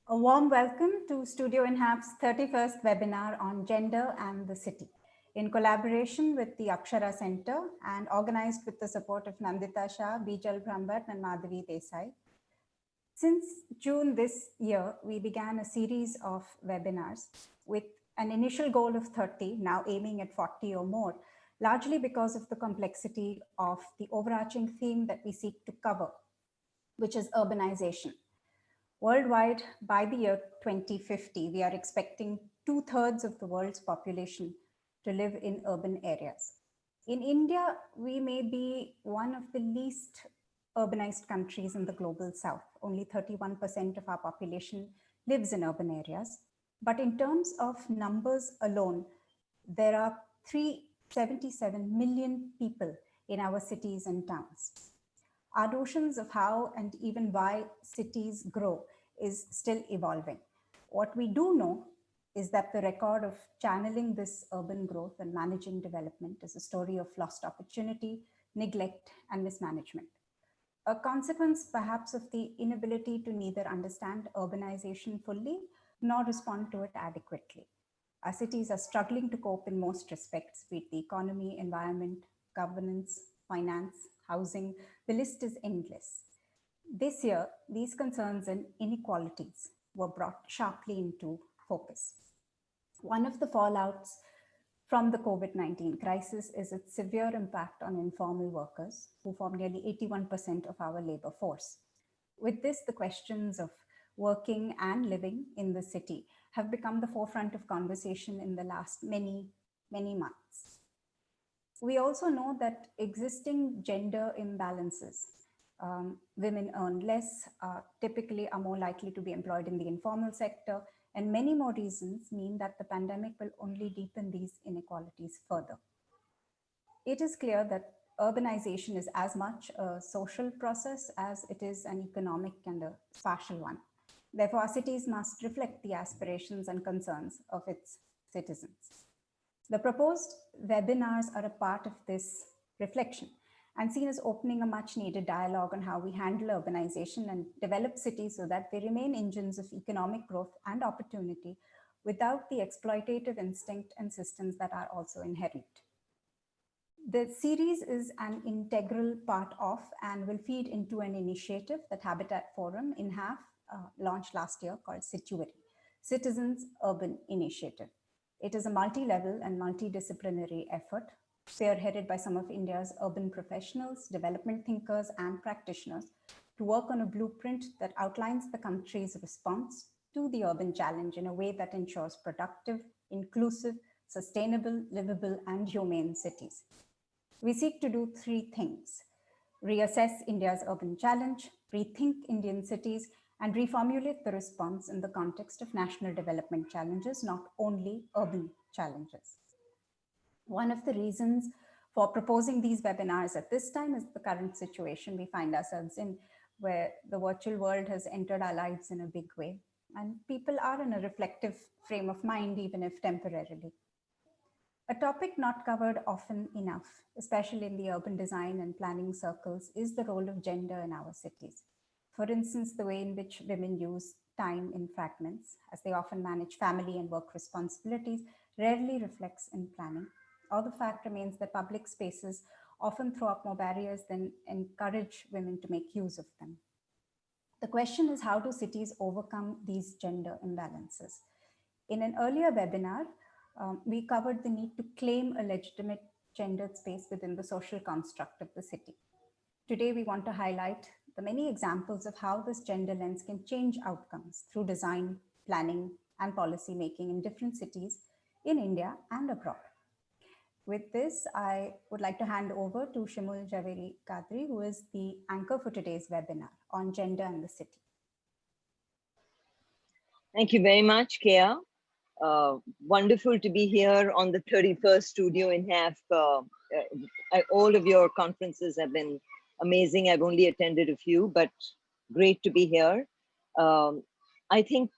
A warm welcome to Studio INHAF's 31st webinar on gender and the city, in collaboration with the Akshara Center and organized with the support of Nandita, Shah, Bijal, Brahmbhatt, and Madhavi Desai. Since June this year, we began a series of webinars with an initial goal of 30, now aiming at 40 or more, largely because of the complexity of the overarching theme that we seek to cover, which is urbanization. Worldwide, by the year 2050, we are expecting 2/3 of the world's population to live in urban areas. In India, we may be one of the least urbanized countries in the global south. Only 31% of our population lives in urban areas. But in terms of numbers alone, there are 377 million people in our cities and towns. Our notions of how and even why cities grow is still evolving. What we do know is that the record of channeling this urban growth and managing development is a story of lost opportunity, neglect, and mismanagement. A consequence perhaps of the inability to neither understand urbanization fully nor respond to it adequately. Our cities are struggling to cope in most respects, be it the economy, environment, governance, finance, housing. The list is endless. This year, these concerns and inequalities were brought sharply into focus. One of the fallouts from the COVID-19 crisis is its severe impact on informal workers, who form nearly 81% of our labor force. With this, the questions of working and living in the city have become the forefront of conversation in the last many months. We also know that existing gender imbalances, women earn less, typically are more likely to be employed in the informal sector, and many more reasons mean that the pandemic will only deepen these inequalities further. It is clear that urbanization is as much a social process as it is an economic and a spatial one. Therefore, our cities must reflect the aspirations and concerns of its citizens. The proposed webinars are a part of this reflection and seen as opening a much needed dialogue on how we handle urbanization and develop cities so that they remain engines of economic growth and opportunity without the exploitative instinct and systems that are also inherent. The series is an integral part of and will feed into an initiative that Habitat Forum, INHAF, launched last year called Javeri, Citizens Urban Initiative. It is a multi-level and multidisciplinary effort spearheaded by some of India's urban professionals, development thinkers, and practitioners to work on a blueprint that outlines the country's response to the urban challenge in a way that ensures productive, inclusive, sustainable, livable, and humane cities. We seek to do three things: reassess India's urban challenge, rethink Indian cities, and reformulate the response in the context of national development challenges, not only urban challenges. One of the reasons for proposing these webinars at this time is the current situation we find ourselves in, where the virtual world has entered our lives in a big way, and people are in a reflective frame of mind, even if temporarily. A topic not covered often enough, especially in the urban design and planning circles, is the role of gender in our cities. For instance, the way in which women use time in fragments, as they often manage family and work responsibilities, rarely reflects in planning. Or the fact remains that public spaces often throw up more barriers than encourage women to make use of them. The question is, how do cities overcome these gender imbalances? In an earlier webinar, we covered the need to claim a legitimate gendered space within the social construct of the city. Today, we want to highlight the many examples of how this gender lens can change outcomes through design, planning, and policy making in different cities in India and abroad. With this, I would like to hand over to Shimul, Javeri, Kadri, who is the anchor for today's webinar on gender and the city. Thank you very much, Kea. Wonderful to be here on the 31st Studio INHAF. All of your conferences have been amazing. I've only attended a few, but great to be here. I think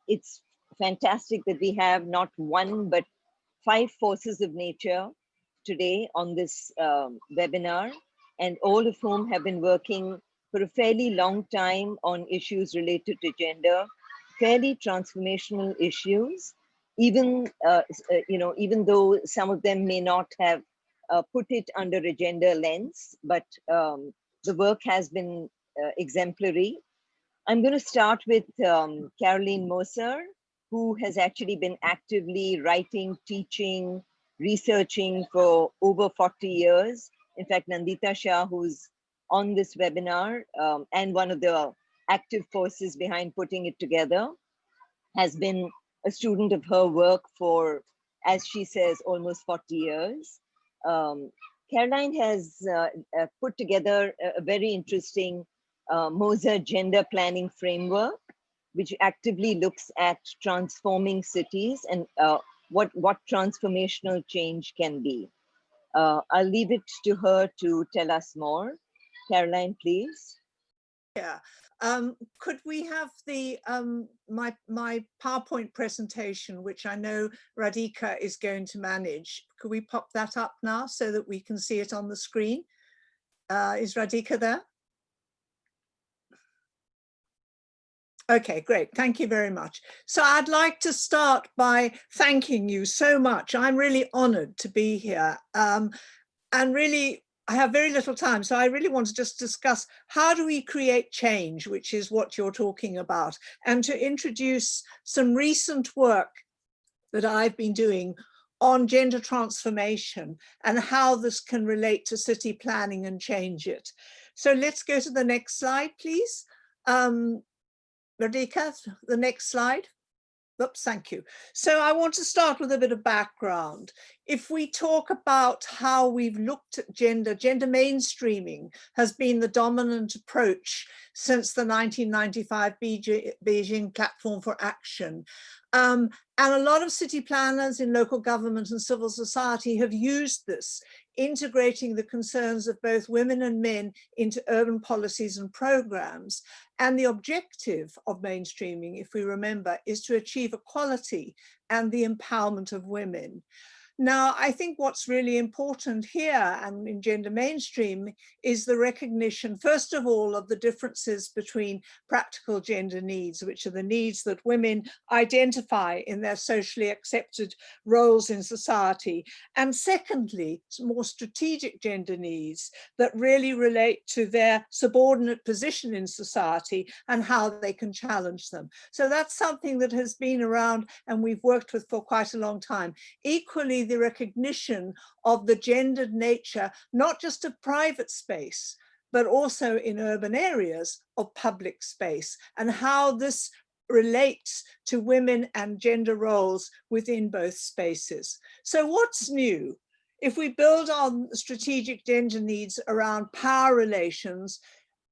it's fantastic that we have not one, but 5 forces of nature today on this webinar, and all of whom have been working for a fairly long time on issues related to gender, fairly transformational issues, even even though some of them may not have put it under a gender lens, but the work has been exemplary. I'm going to start with Caroline Moser, who has actually been actively writing, teaching, researching for over 40 years. In fact, Nandita Shah, who's on this webinar and one of the active forces behind putting it together, has been a student of her work for, as she says, almost 40 years. Caroline has put together a very interesting Moser gender planning framework, which actively looks at transforming cities and what transformational change can be. I'll leave it to her to tell us more. Caroline, please. Yeah. Could we have the my PowerPoint presentation, which I know Radhika is going to manage? Could we pop that up now so that we can see it on the screen? Is Radhika there? Okay, great. Thank you very much. So I'd like to start by thanking you so much. I'm really honored to be here. And really, I have very little time, so I really want to just discuss how do we create change, which is what you're talking about, and to introduce some recent work that I've been doing on gender transformation and how this can relate to city planning and change it. So let's go to the next slide, please. Radhika, the next slide. Oops, thank you. So I want to start with a bit of background. If we talk about how we've looked at gender mainstreaming has been the dominant approach since the 1995 Beijing Platform for Action. And a lot of city planners in local government and civil society have used this, integrating the concerns of both women and men into urban policies and programs. And the objective of mainstreaming, if we remember, is to achieve equality and the empowerment of women. Now, I think what's really important here and in gender mainstream is the recognition, first of all, of the differences between practical gender needs, which are the needs that women identify in their socially accepted roles in society. And secondly, more strategic gender needs that really relate to their subordinate position in society and how they can challenge them. So that's something that has been around and we've worked with for quite a long time. Equally, the recognition of the gendered nature, not just of private space, but also in urban areas of public space, and how this relates to women and gender roles within both spaces. So what's new? If we build on strategic gender needs around power relations,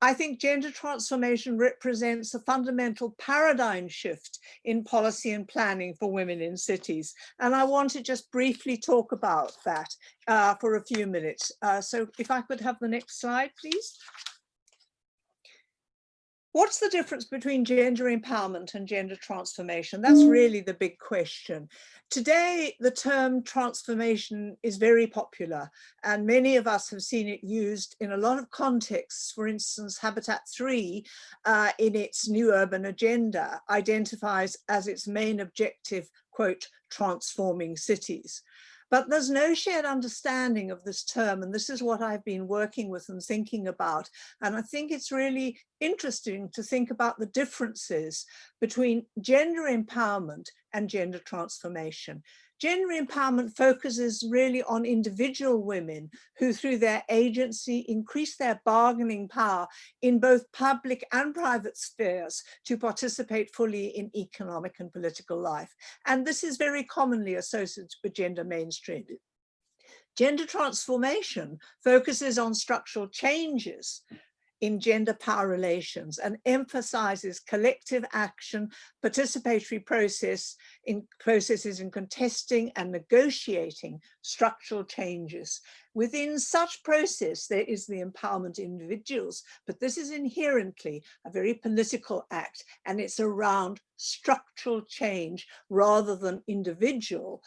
I think gender transformation represents a fundamental paradigm shift in policy and planning for women in cities. And I want to just briefly talk about that for a few minutes. So if I could have the next slide, please. What's the difference between gender empowerment and gender transformation? That's really the big question. Today, the term transformation is very popular, and many of us have seen it used in a lot of contexts. For instance, Habitat 3 in its new urban agenda identifies as its main objective, quote, transforming cities. But there's no shared understanding of this term, and this is what I've been working with and thinking about. And I think it's really interesting to think about the differences between gender empowerment and gender transformation. Gender empowerment focuses really on individual women who, through their agency, increase their bargaining power in both public and private spheres to participate fully in economic and political life. And this is very commonly associated with gender mainstreaming. Gender transformation focuses on structural changes in gender power relations and emphasizes collective action, participatory processes in contesting and negotiating structural changes. Within such process, there is the empowerment of individuals, but this is inherently a very political act, and it's around structural change rather than individual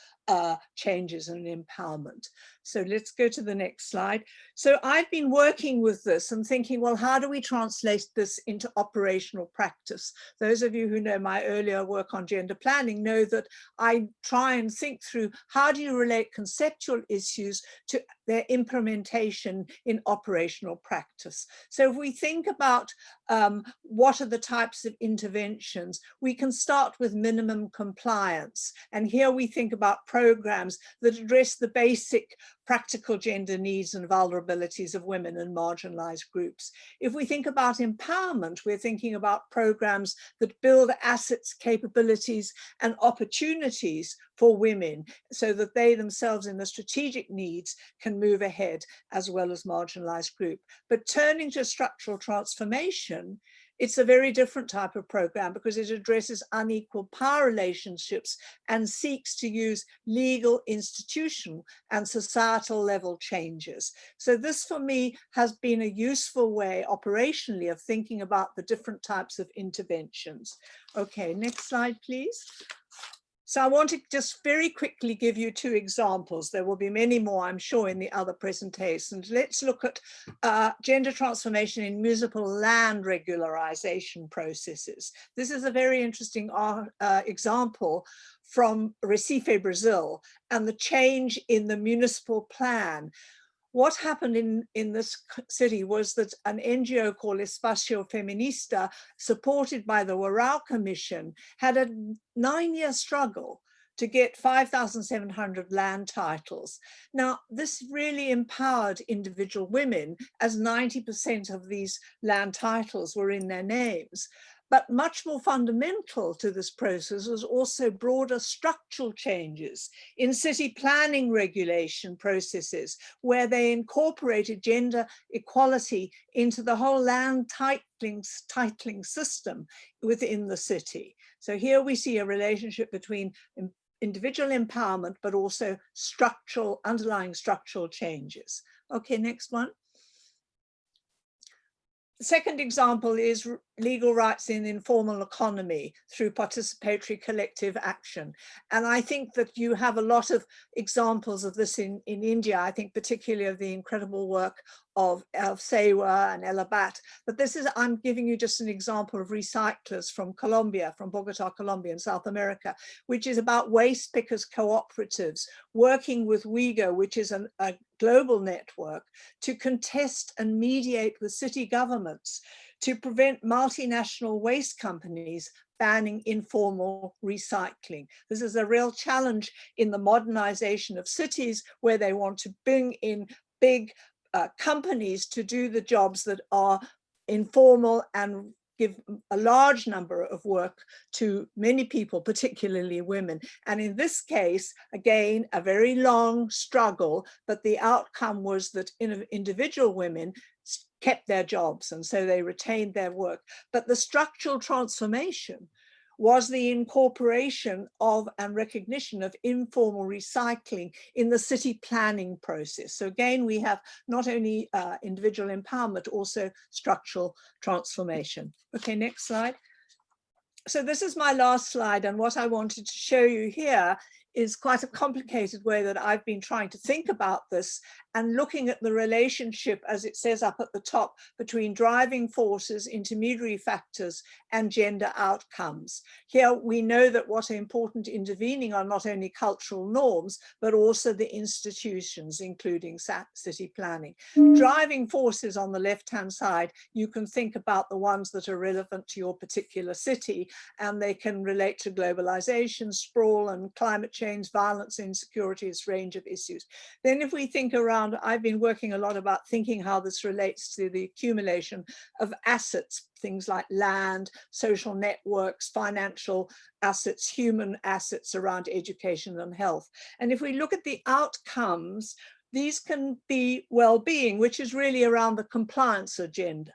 changes and empowerment. So let's go to the next slide. So I've been working with this and thinking, well, how do we translate this into operational practice? Those of you who know my earlier work on gender planning know that I try and think through how do you relate conceptual issues to their implementation in operational practice. So if we think about what are the types of interventions, we can start with minimum compliance. And here we think about programs that address the basic practical gender needs and vulnerabilities of women and marginalized groups. If we think about empowerment, we're thinking about programs that build assets, capabilities, and opportunities for women so that they themselves in the strategic needs can move ahead as well as marginalized group. But turning to structural transformation, it's a very different type of program because it addresses unequal power relationships and seeks to use legal, institutional, and societal level changes. So this for me has been a useful way operationally of thinking about the different types of interventions. Okay, next slide, please. So I want to just very quickly give you two examples. There will be many more, I'm sure, in the other presentations. Let's look at gender transformation in municipal land regularization processes. This is a very interesting example from Recife, Brazil, and the change in the municipal plan. What happened in this city was that an NGO called Espacio Feminista, supported by the Warao Commission, had a 9-year struggle to get 5,700 land titles. Now, this really empowered individual women, as 90% of these land titles were in their names. But much more fundamental to this process was also broader structural changes in city planning regulation processes, where they incorporated gender equality into the whole land titling system within the city. So here we see a relationship between individual empowerment, but also underlying structural changes. Okay, next one. The second example is legal rights in the informal economy through participatory collective action. And I think that you have a lot of examples of this in India. I think particularly of the incredible work of SEWA and Elabat. But this is, I'm giving you just an example of recyclers from Colombia, from Bogota, Colombia in South America, which is about waste pickers cooperatives working with WIGO, which is a global network, to contest and mediate with city governments to prevent multinational waste companies banning informal recycling. This is a real challenge in the modernization of cities, where they want to bring in big companies to do the jobs that are informal and give a large number of work to many people, particularly women. And in this case, again, a very long struggle, but the outcome was that individual women kept their jobs, and so they retained their work. But the structural transformation was the incorporation of and recognition of informal recycling in the city planning process. So again, we have not only individual empowerment, also structural transformation. Okay, next slide. So this is my last slide, and what I wanted to show you here is quite a complicated way that I've been trying to think about this, and looking at the relationship, as it says up at the top, between driving forces, intermediary factors, and gender outcomes. Here we know that what are important intervening are not only cultural norms, but also the institutions, including city planning. Driving forces on the left-hand side, you can think about the ones that are relevant to your particular city, and they can relate to globalization, sprawl, and climate change, violence, insecurity, its range of issues. Then if we think around, I've been working a lot about thinking how this relates to the accumulation of assets, things like land, social networks, financial assets, human assets around education and health. And if we look at the outcomes, these can be well-being, which is really around the compliance agenda.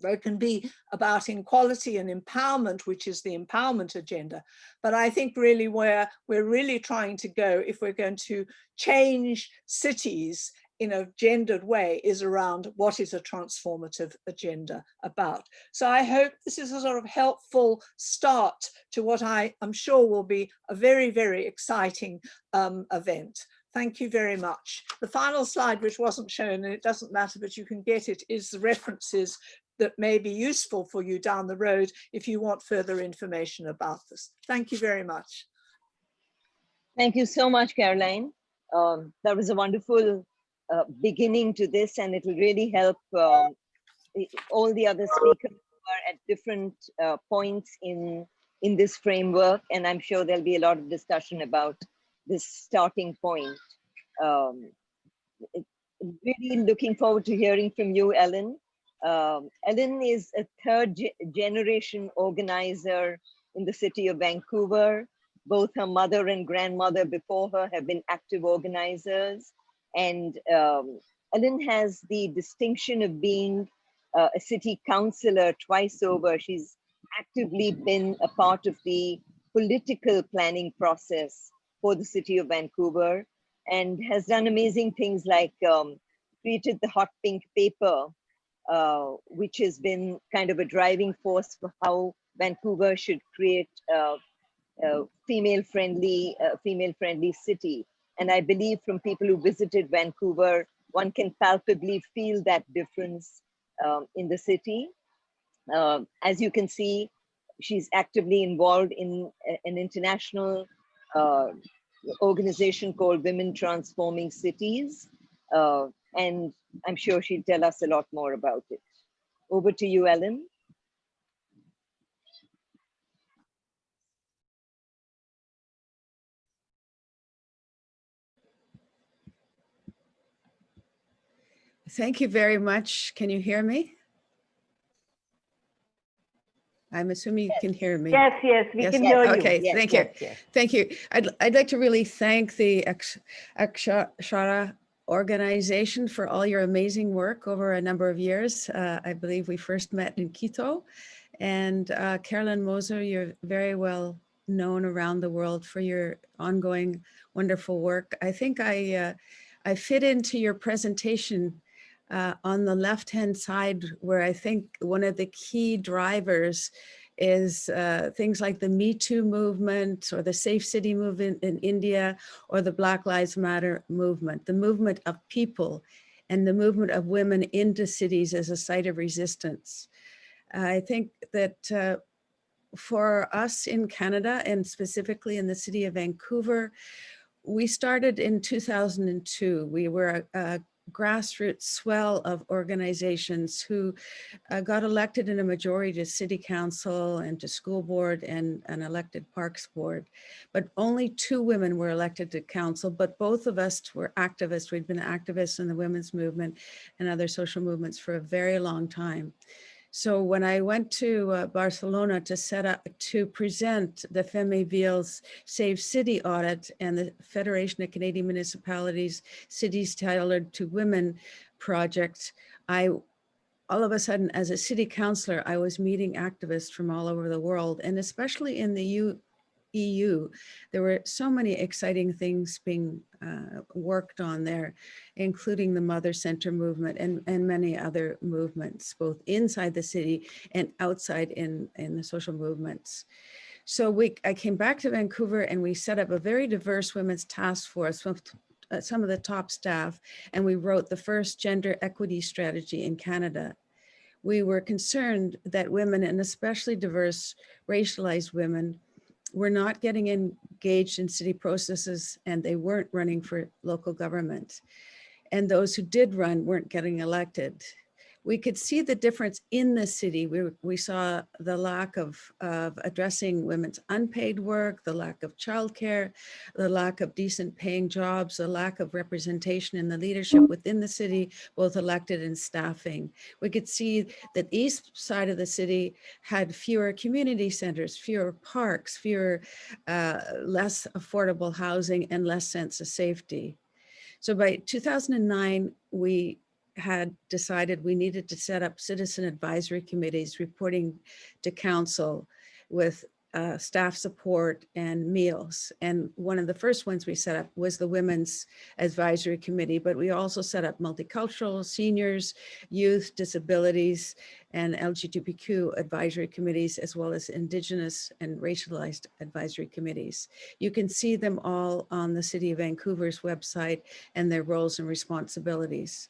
It can be about equality and empowerment, which is the empowerment agenda. But I think really where we're really trying to go, if we're going to change cities in a gendered way is around what is a transformative agenda about. So I hope this is a sort of helpful start to what I am sure will be a very, very exciting event. Thank you very much. The final slide, which wasn't shown, and it doesn't matter, but you can get it, is the references that may be useful for you down the road if you want further information about this. Thank you very much. Thank you so much, Caroline. That was a wonderful beginning to this, and it will really help all the other speakers who are at different points in this framework. And I'm sure there'll be a lot of discussion about this starting point. Really looking forward to hearing from you, Ellen. Ellen is a third generation organizer in the city of Vancouver. Both her mother and grandmother before her have been active organizers. And Ellen has the distinction of being a city councillor twice over. She's actively been a part of the political planning process for the city of Vancouver and has done amazing things like created the hot pink paper, which has been kind of a driving force for how Vancouver should create female-friendly city. And I believe from people who visited Vancouver, one can palpably feel that difference in the city. As you can see, she's actively involved in an international organization called Women Transforming Cities. And I'm sure she'll tell us a lot more about it. Over to you, Ellen. Thank you very much. Can you hear me? I'm assuming you can hear me. Yes, yes, we can hear you. Okay, Yes, thank yes, you. yes. Thank you. I'd like to really thank the Akshara organization for all your amazing work over a number of years. I believe we first met in Quito. And Carolyn Moser, you're very well known around the world for your ongoing wonderful work. I think I fit into your presentation on the left-hand side, where I think one of the key drivers is things like the Me Too movement or the Safe City movement in India or the Black Lives Matter movement, the movement of people and the movement of women into cities as a site of resistance. I think that for us in Canada and specifically in the city of Vancouver, we started in 2002. We were a grassroots swell of organizations who got elected in a majority to city council and to school board and an elected parks board. But only 2 women were elected to council, but both of us were activists. We'd been activists in the women's movement and other social movements for a very long time. So when I went to Barcelona to present the Femiville's Save City audit and the Federation of Canadian Municipalities Cities Tailored to Women project, all of a sudden, as a city councillor, I was meeting activists from all over the world, and especially in the EU, there were so many exciting things being worked on there, including the Mother Center movement and many other movements, both inside the city and outside in the social movements. So I came back to Vancouver and we set up a very diverse women's task force with some of the top staff, and we wrote the first gender equity strategy in Canada. We were concerned that women, and especially diverse racialized women, were not getting engaged in city processes, and they weren't running for local government. And those who did run weren't getting elected. We could see the difference in the city. We saw the lack of addressing women's unpaid work, the lack of childcare, the lack of decent paying jobs, the lack of representation in the leadership within the city, both elected and staffing. We could see that the east side of the city had fewer community centers, fewer parks, less affordable housing, and less sense of safety. So by 2009, we had decided we needed to set up citizen advisory committees reporting to council with staff support and meals. And one of the first ones we set up was the Women's Advisory Committee, but we also set up multicultural, seniors, youth, disabilities, and LGBTQ advisory committees, as well as Indigenous and racialized advisory committees. You can see them all on the City of Vancouver's website and their roles and responsibilities.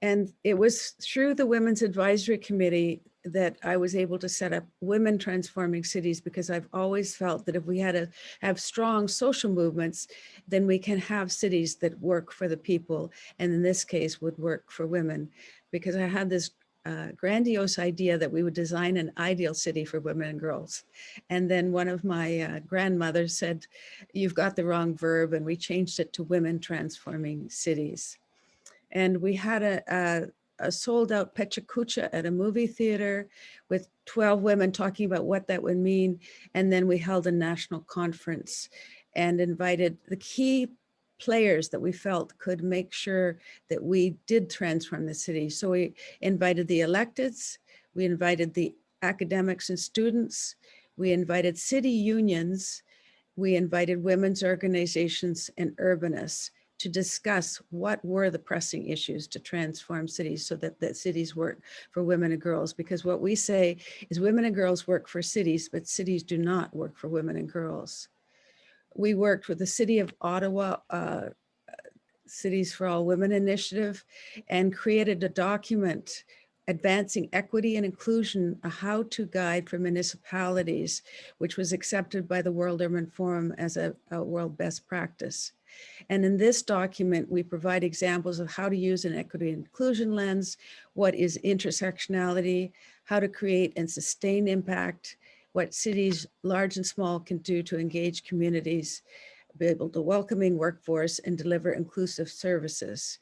And it was through the Women's Advisory Committee that I was able to set up Women Transforming Cities, because I've always felt that if we had to have strong social movements, then we can have cities that work for the people, and in this case would work for women. Because I had this grandiose idea that we would design an ideal city for women and girls. And then one of my grandmothers said, "You've got the wrong verb," and we changed it to Women Transforming Cities. And we had a sold out Pecha Kucha at a movie theater with 12 women talking about what that would mean. And then we held a national conference and invited the key players that we felt could make sure that we did transform the city. So we invited the electeds, we invited the academics and students, we invited city unions, we invited women's organizations and urbanists to discuss what were the pressing issues to transform cities so that cities work for women and girls. Because what we say is women and girls work for cities, but cities do not work for women and girls. We worked with the City of Ottawa, Cities for All Women initiative, and created a document advancing equity and inclusion, a how-to guide for municipalities, which was accepted by the World Urban Forum as a world best practice. And in this document, we provide examples of how to use an equity and inclusion lens, what is intersectionality, how to create and sustain impact, what cities large and small can do to engage communities, be able to welcoming workforce and deliver inclusive services.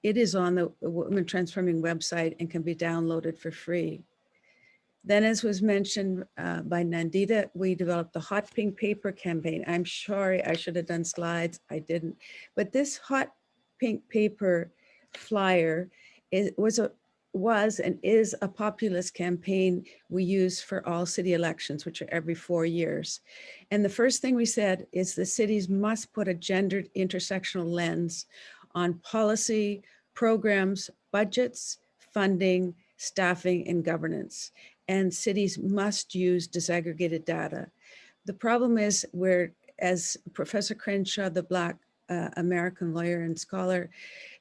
It is on the Women Transforming website and can be downloaded for free. Then, as was mentioned by Nandita, we developed the Hot Pink Paper campaign. I'm sorry, I should have done slides, I didn't. But this Hot Pink Paper flyer was and is a populist campaign we use for all city elections, which are every 4 years. And the first thing we said is the cities must put a gendered intersectional lens on policy, programs, budgets, funding, staffing, and governance. And cities must use disaggregated data. The problem is where, as Professor Crenshaw, the Black American lawyer and scholar,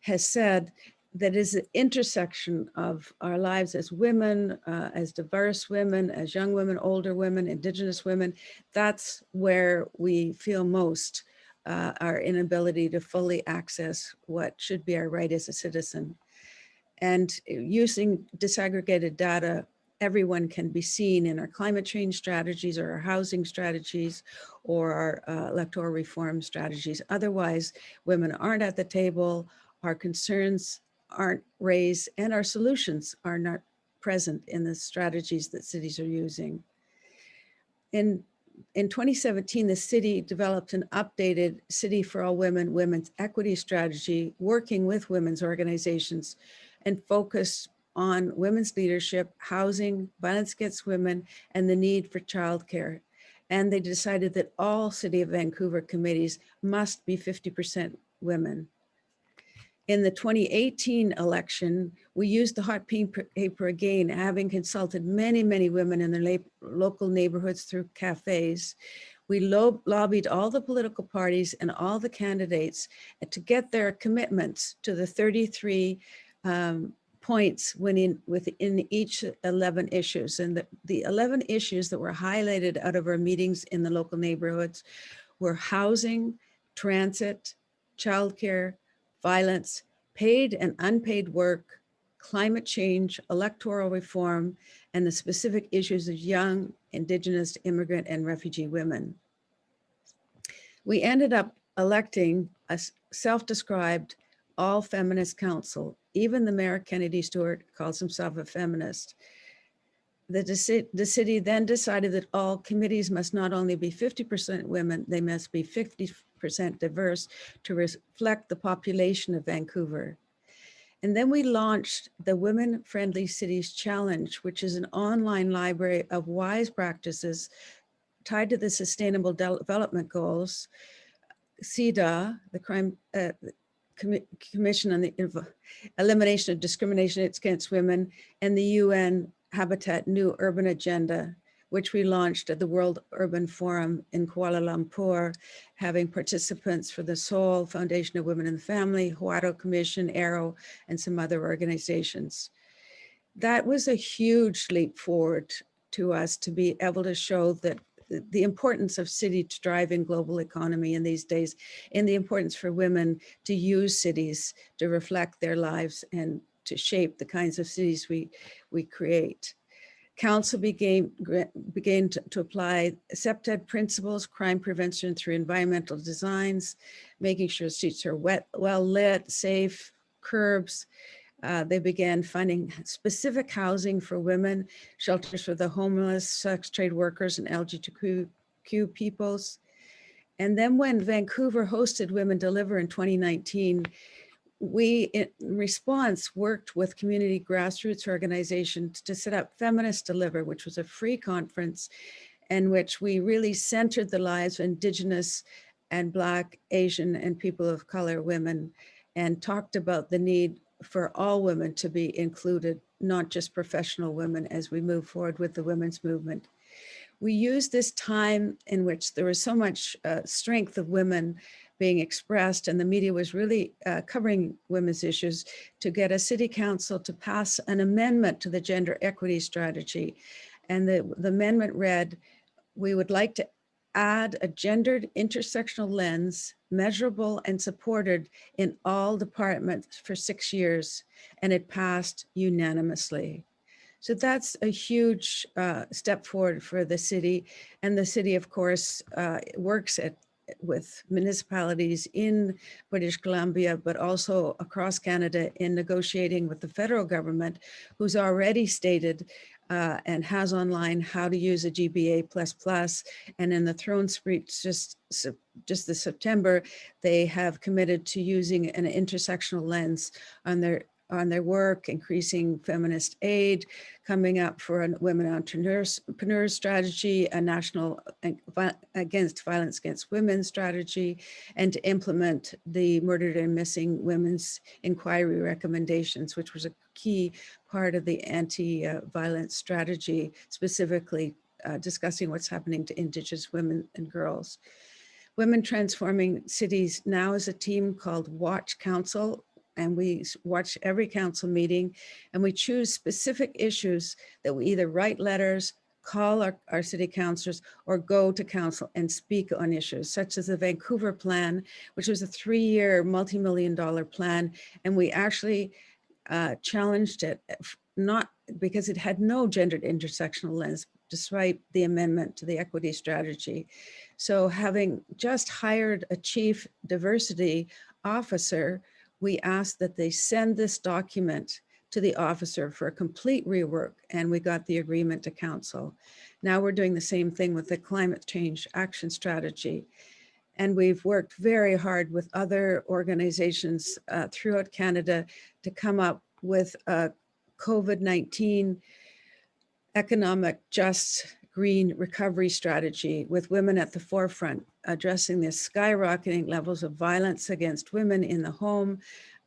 has said, that is the intersection of our lives as women, as diverse women, as young women, older women, Indigenous women. That's where we feel most our inability to fully access what should be our right as a citizen. And using disaggregated data, everyone can be seen in our climate change strategies or our housing strategies or our electoral reform strategies. Otherwise, women aren't at the table, our concerns aren't raised, and our solutions are not present in the strategies that cities are using. In 2017, the city developed an updated City for All Women, women's equity strategy, working with women's organizations and focused on women's leadership, housing, violence against women, and the need for childcare. And they decided that all City of Vancouver committees must be 50% women. In the 2018 election, we used the Hot Pink Paper again, having consulted many, many women in their local neighborhoods through cafes. We lobbied all the political parties and all the candidates to get their commitments to the 33 points within each 11 issues. And the 11 issues that were highlighted out of our meetings in the local neighborhoods were housing, transit, childcare, violence, paid and unpaid work, climate change, electoral reform, and the specific issues of young, Indigenous, immigrant, and refugee women. We ended up electing a self-described all-feminist council. Even the Mayor Kennedy Stewart calls himself a feminist. The city then decided that all committees must not only be 50% women, they must be 50% diverse to reflect the population of Vancouver. And then we launched the Women Friendly Cities Challenge, which is an online library of wise practices tied to the Sustainable Development Goals, CEDA, the Commission on the Elimination of Discrimination Against Women, and the UN Habitat New Urban Agenda, which we launched at the World Urban Forum in Kuala Lumpur, having participants for the Seoul Foundation of Women and the Family, Huato Commission, Arrow, and some other organizations. That was a huge leap forward to us to be able to show that the importance of city to driving global economy in these days, and the importance for women to use cities to reflect their lives and to shape the kinds of cities we create. Council began to apply SEPTED principles, crime prevention through environmental designs, making sure streets are well lit, safe, curbs. They began funding specific housing for women, shelters for the homeless, sex trade workers, and LGBTQ peoples. And then when Vancouver hosted Women Deliver in 2019, we, in response, worked with community grassroots organizations to set up Feminist Deliver, which was a free conference in which we really centered the lives of Indigenous and Black, Asian, and people of color women, and talked about the need for all women to be included, not just professional women, as we move forward with the women's movement. We used this time in which there was so much strength of women being expressed, and the media was really covering women's issues, to get a city council to pass an amendment to the gender equity strategy. And the amendment read, we would like to add a gendered intersectional lens, measurable and supported in all departments for 6 years, and it passed unanimously. So that's a huge step forward for the city. And the city, of course, works with municipalities in British Columbia, but also across Canada in negotiating with the federal government, who's already stated and has online how to use a GBA++. And in the throne speech just this September, they have committed to using an intersectional lens on their work, increasing feminist aid, coming up for a women entrepreneurs strategy, a national against violence against women strategy, and to implement the murdered and missing women's inquiry recommendations, which was a key part of the anti-violence strategy, specifically discussing what's happening to Indigenous women and girls. Women Transforming Cities now is a team called Watch Council, and we watch every council meeting, and we choose specific issues that we either write letters, call our city councillors, or go to council and speak on issues, such as the Vancouver plan, which was a 3-year multi-million-dollar plan. And we actually challenged it, not because it had no gendered intersectional lens, despite the amendment to the equity strategy. So having just hired a chief diversity officer, we asked that they send this document to the officer for a complete rework, and we got the agreement to council. Now we're doing the same thing with the climate change action strategy. And we've worked very hard with other organizations throughout Canada to come up with a COVID-19 economic just green recovery strategy, with women at the forefront, addressing the skyrocketing levels of violence against women in the home,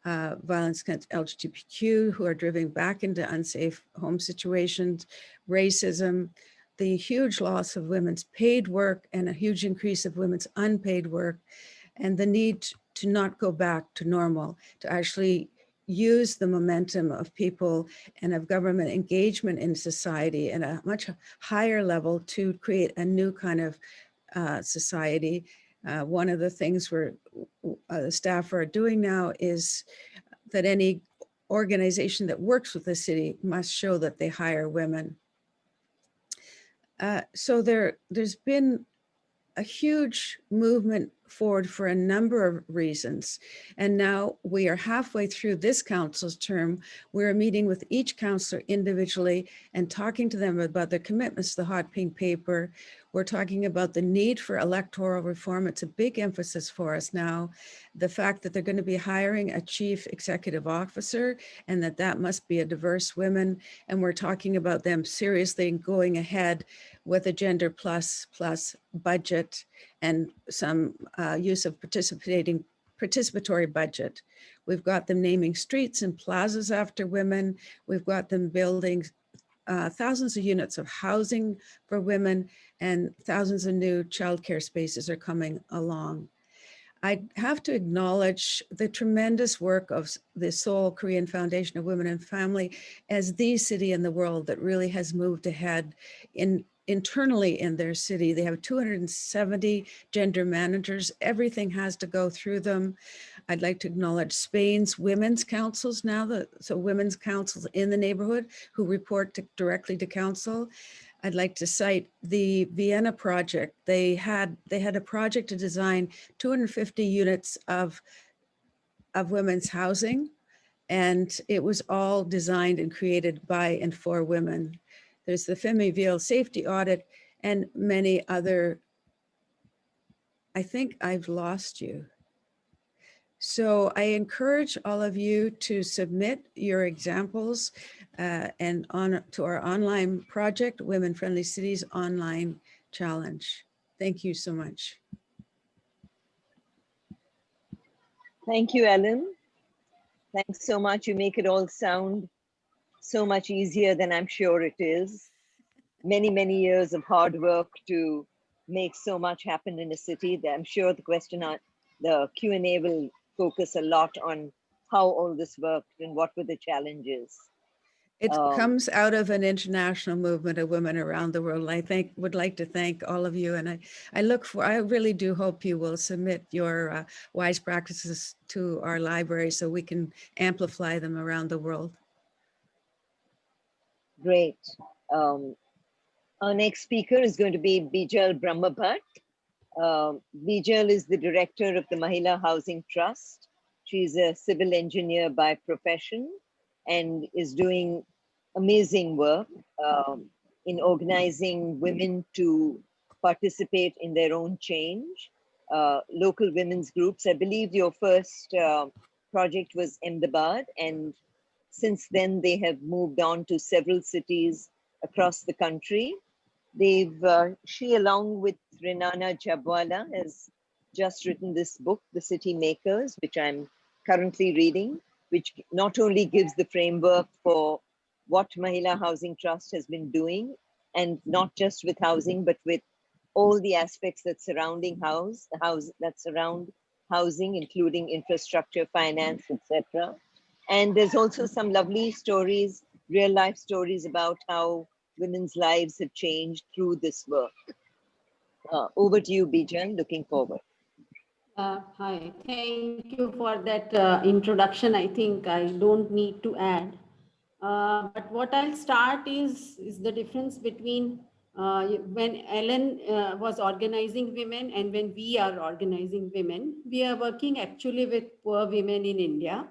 violence against LGBTQ who are driven back into unsafe home situations, racism, the huge loss of women's paid work and a huge increase of women's unpaid work, and the need to not go back to normal, to actually use the momentum of people and of government engagement in society at a much higher level to create a new kind of society. One of the things the staff are doing now is that any organization that works with the city must show that they hire women. So there's been a huge movement forward for a number of reasons. And now we are halfway through this council's term. We're meeting with each councillor individually and talking to them about their commitments to the hot pink paper. We're talking about the need for electoral reform. It's a big emphasis for us now. The fact that they're going to be hiring a chief executive officer and that must be a diverse woman. And we're talking about them seriously going ahead with a gender plus budget and some use of participatory budget. We've got them naming streets and plazas after women. We've got them building thousands of units of housing for women, and thousands of new childcare spaces are coming along. I have to acknowledge the tremendous work of the Seoul Korean Foundation of Women and Family as the city in the world that really has moved ahead internally in their city. They have 270 gender managers. Everything has to go through them. I'd like to acknowledge Spain's women's councils now, so women's councils in the neighborhood who report directly to council. I'd like to cite the Vienna project. They had a project to design 250 units of women's housing, and it was all designed and created by and for women. There's the Femiville safety audit and many other. I think I've lost you. So I encourage all of you to submit your examples and to our online project, Women Friendly Cities Online Challenge. Thank you so much. Thank you, Ellen. Thanks so much. You make it all sound so much easier than I'm sure it is. Many, many years of hard work to make so much happen in a city. I'm sure the Q&A will focus a lot on how all this worked and what were the challenges. It comes out of an international movement of women around the world. I would like to thank all of you, and I really do hope you will submit your wise practices to our library so we can amplify them around the world. Great. Our next speaker is going to be Bijal Brahmbhatt. Bijal is the director of the Mahila Housing Trust. She's a civil engineer by profession and is doing amazing work in organizing women to participate in their own change. Local women's groups. I believe your first project was Ahmedabad, and since then they have moved on to several cities across the country. She, along with Renana Jabwala, has just written this book, The City Makers, which I'm currently reading, which not only gives the framework for what Mahila Housing Trust has been doing, and not just with housing, but with all the aspects that surround housing, including infrastructure, finance, etc. And there's also some lovely stories, real life stories about how women's lives have changed through this work. Over to you, Bijal, looking forward. Hi, thank you for that introduction. I think I don't need to add. But what I'll start is the difference between when Ellen was organizing women and when we are organizing women. We are working actually with poor women in India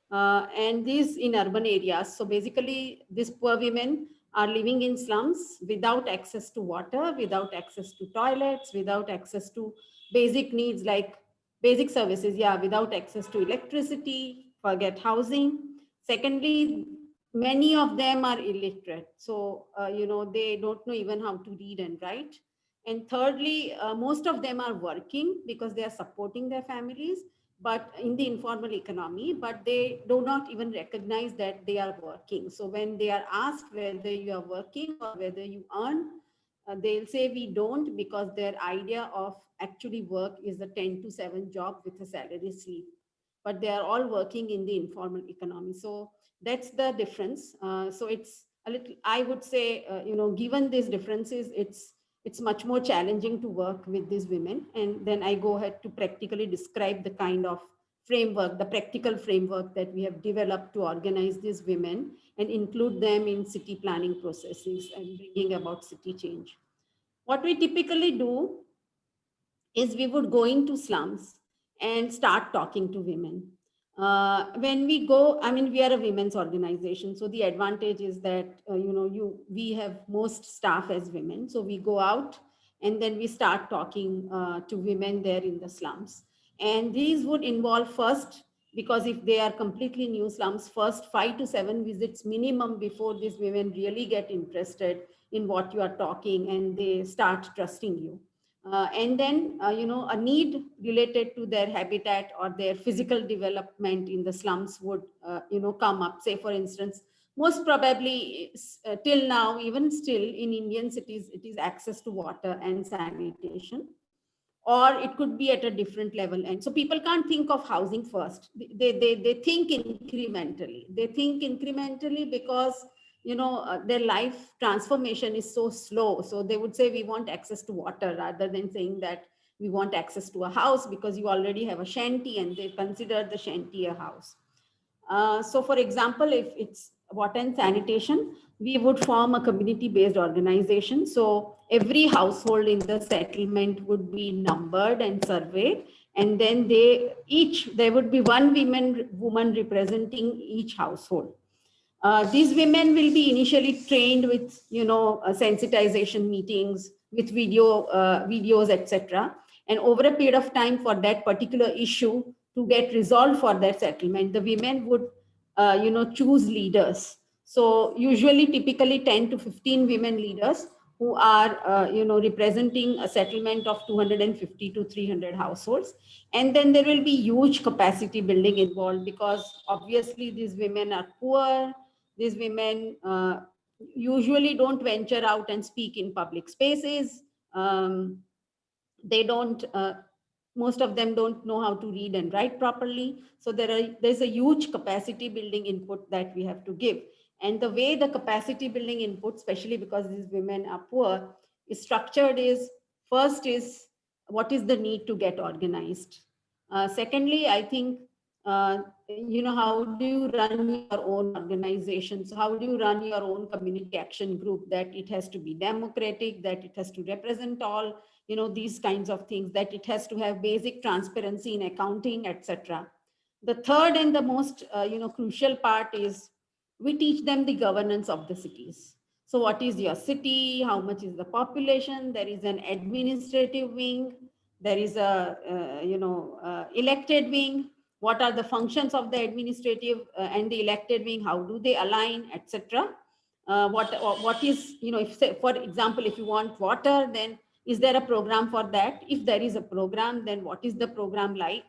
and these in urban areas. So basically, these poor women are living in slums without access to water, without access to toilets, without access to basic needs like basic services, without access to electricity, forget housing. Secondly, many of them are illiterate. So, they don't know even how to read and write. And thirdly, most of them are working because they are supporting their families, but in the informal economy, but they do not even recognize that they are working. So when they are asked whether you are working or whether you earn, they'll say we don't, because their idea of actually work is a 10 to 7 job with a salary slip. But they are all working in the informal economy. So that's the difference. So it's a little, I would say, given these differences, it's much more challenging to work with these women. And then I go ahead to practically describe the kind of framework, the practical framework that we have developed to organize these women and include them in city planning processes and bringing about city change. What we typically do is we would go into slums and start talking to women. When we go, I mean, we are a women's organization, so the advantage is that we have most staff as women, so we go out and then we start talking to women there in the slums. And these would involve first, because if they are completely new slums, first 5 to 7 visits minimum before these women really get interested in what you are talking and they start trusting you. And then, a need related to their habitat or their physical development in the slums would, come up. Say, for instance, most probably till now, even still in Indian cities, it is access to water and sanitation, or it could be at a different level. And so people can't think of housing first. They think incrementally. They think incrementally because their life transformation is so slow. So they would say, we want access to water, rather than saying that we want access to a house, because you already have a shanty and they consider the shanty a house. So for example, if it's water and sanitation, we would form a community-based organization. So every household in the settlement would be numbered and surveyed. And then there would be one woman representing each household. These women will be initially trained with, sensitization meetings, with videos, etc. And over a period of time, for that particular issue to get resolved for that settlement, the women would, choose leaders. So usually, typically 10 to 15 women leaders who are, representing a settlement of 250 to 300 households. And then there will be huge capacity building involved, because obviously these women are poor. These women usually don't venture out and speak in public spaces. They don't, most of them don't know how to read and write properly. So there's a huge capacity building input that we have to give. And the way the capacity building input, especially because these women are poor, is structured is, first is, what is the need to get organized? Secondly, I think, how do you run your own organization? So how do you run your own community action group? That it has to be democratic, that it has to represent all, these kinds of things, that it has to have basic transparency in accounting, etc. The third and the most, crucial part is, we teach them the governance of the cities. So what is your city? How much is the population? There is an administrative wing. There is a, elected wing. What are the functions of the administrative and the elected wing? How do they align, etc. What is, if, say, for example, if you want water, then is there a program for that? If there is a program, then what is the program like?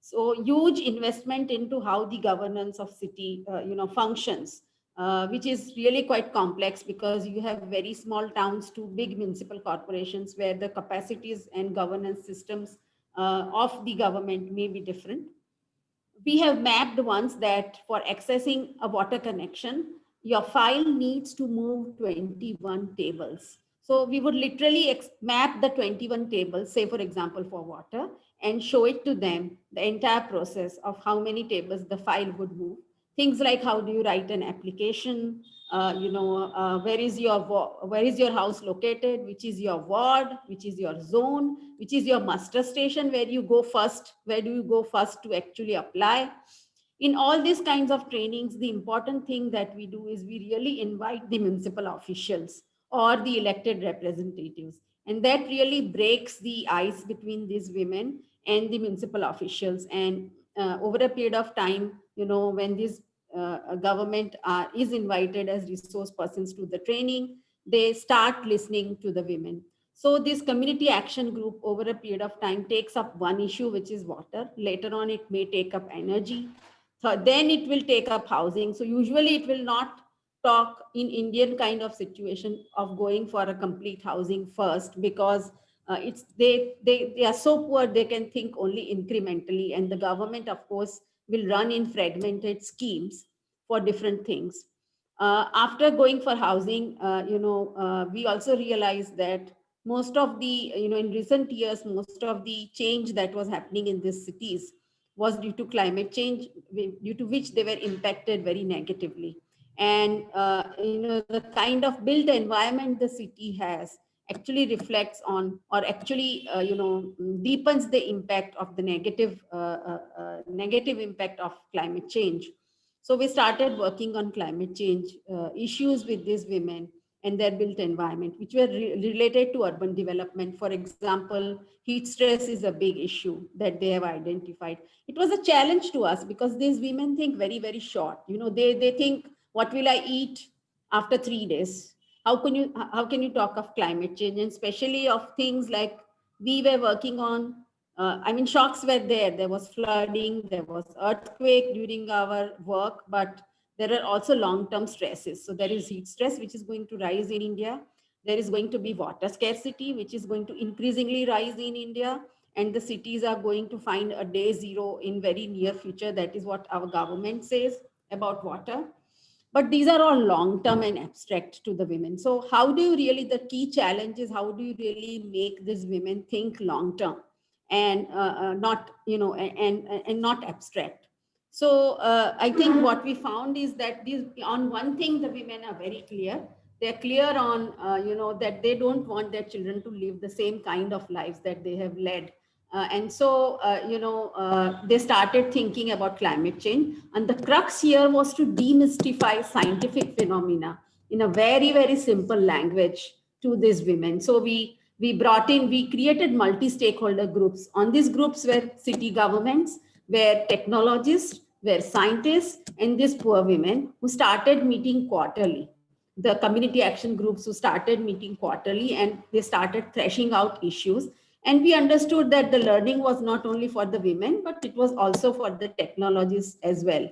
So huge investment into how the governance of city, functions, which is really quite complex, because you have very small towns to big municipal corporations where the capacities and governance systems of the government may be different. We have mapped ones that for accessing a water connection, your file needs to move 21 tables. So we would literally map the 21 tables, say for example for water, and show it to them, the entire process of how many tables the file would move. Things like, how do you write an application? Where is your house located? Which is your ward? Which is your zone? Which is your muster station? Where you go first? Where do you go first to actually apply? In all these kinds of trainings, the important thing that we do is we really invite the municipal officials or the elected representatives. And that really breaks the ice between these women and the municipal officials. And over a period of time, when this government is invited as resource persons to the training, they start listening to the women. So this community action group over a period of time takes up one issue, which is water. Later on, it may take up energy. So then it will take up housing. So usually it will not talk in Indian kind of situation of going for a complete housing first, because they are so poor, they can think only incrementally. And the government, of course, will run in fragmented schemes for different things. After going for housing, we also realized that most of the, in recent years, most of the change that was happening in these cities was due to climate change, due to which they were impacted very negatively. And, the kind of built environment the city has actually reflects on, or actually, deepens the impact of the negative impact of climate change. So we started working on climate change issues with these women and their built environment, which were related to urban development. For example, heat stress is a big issue that they have identified. It was a challenge to us because these women think very, very short. They think, what will I eat after 3 days? How can you talk of climate change, and especially of things like we were working on? Shocks were there. There was flooding, there was earthquake during our work, but there are also long-term stresses. So there is heat stress, which is going to rise in India. There is going to be water scarcity, which is going to increasingly rise in India. And the cities are going to find a day zero in very near future. That is what our government says about water. But these are all long-term and abstract to the women. So how do you really, the key challenge is how do you really make these women think long-term and not, and not abstract? So I think what we found is that on one thing, the women are very clear. They're clear on, that they don't want their children to live the same kind of lives that they have led. They started thinking about climate change. And the crux here was to demystify scientific phenomena in a very, very simple language to these women. So we created multi-stakeholder groups. On these groups were city governments, were technologists, were scientists, and these poor women who started meeting quarterly. The community action groups who started meeting quarterly, and they started thrashing out issues. And we understood that the learning was not only for the women, but it was also for the technologists as well.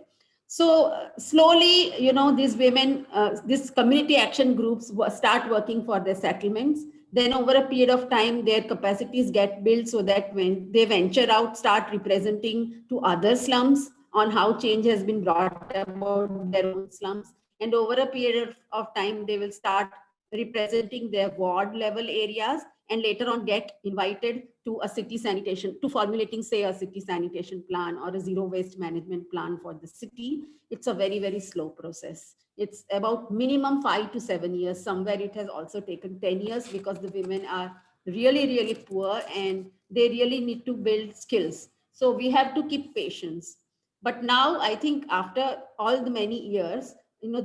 So slowly, these women, these community action groups start working for their settlements. Then over a period of time, their capacities get built so that when they venture out, start representing to other slums on how change has been brought about their own slums. And over a period of time, they will start representing their ward level areas, and later on get invited to a city sanitation, to formulating, say, a city sanitation plan or a zero waste management plan for the city. It's a very, very slow process. It's about minimum 5 to 7 years. Somewhere it has also taken 10 years because the women are really, really poor and they really need to build skills. So we have to keep patience. But now I think after all the many years,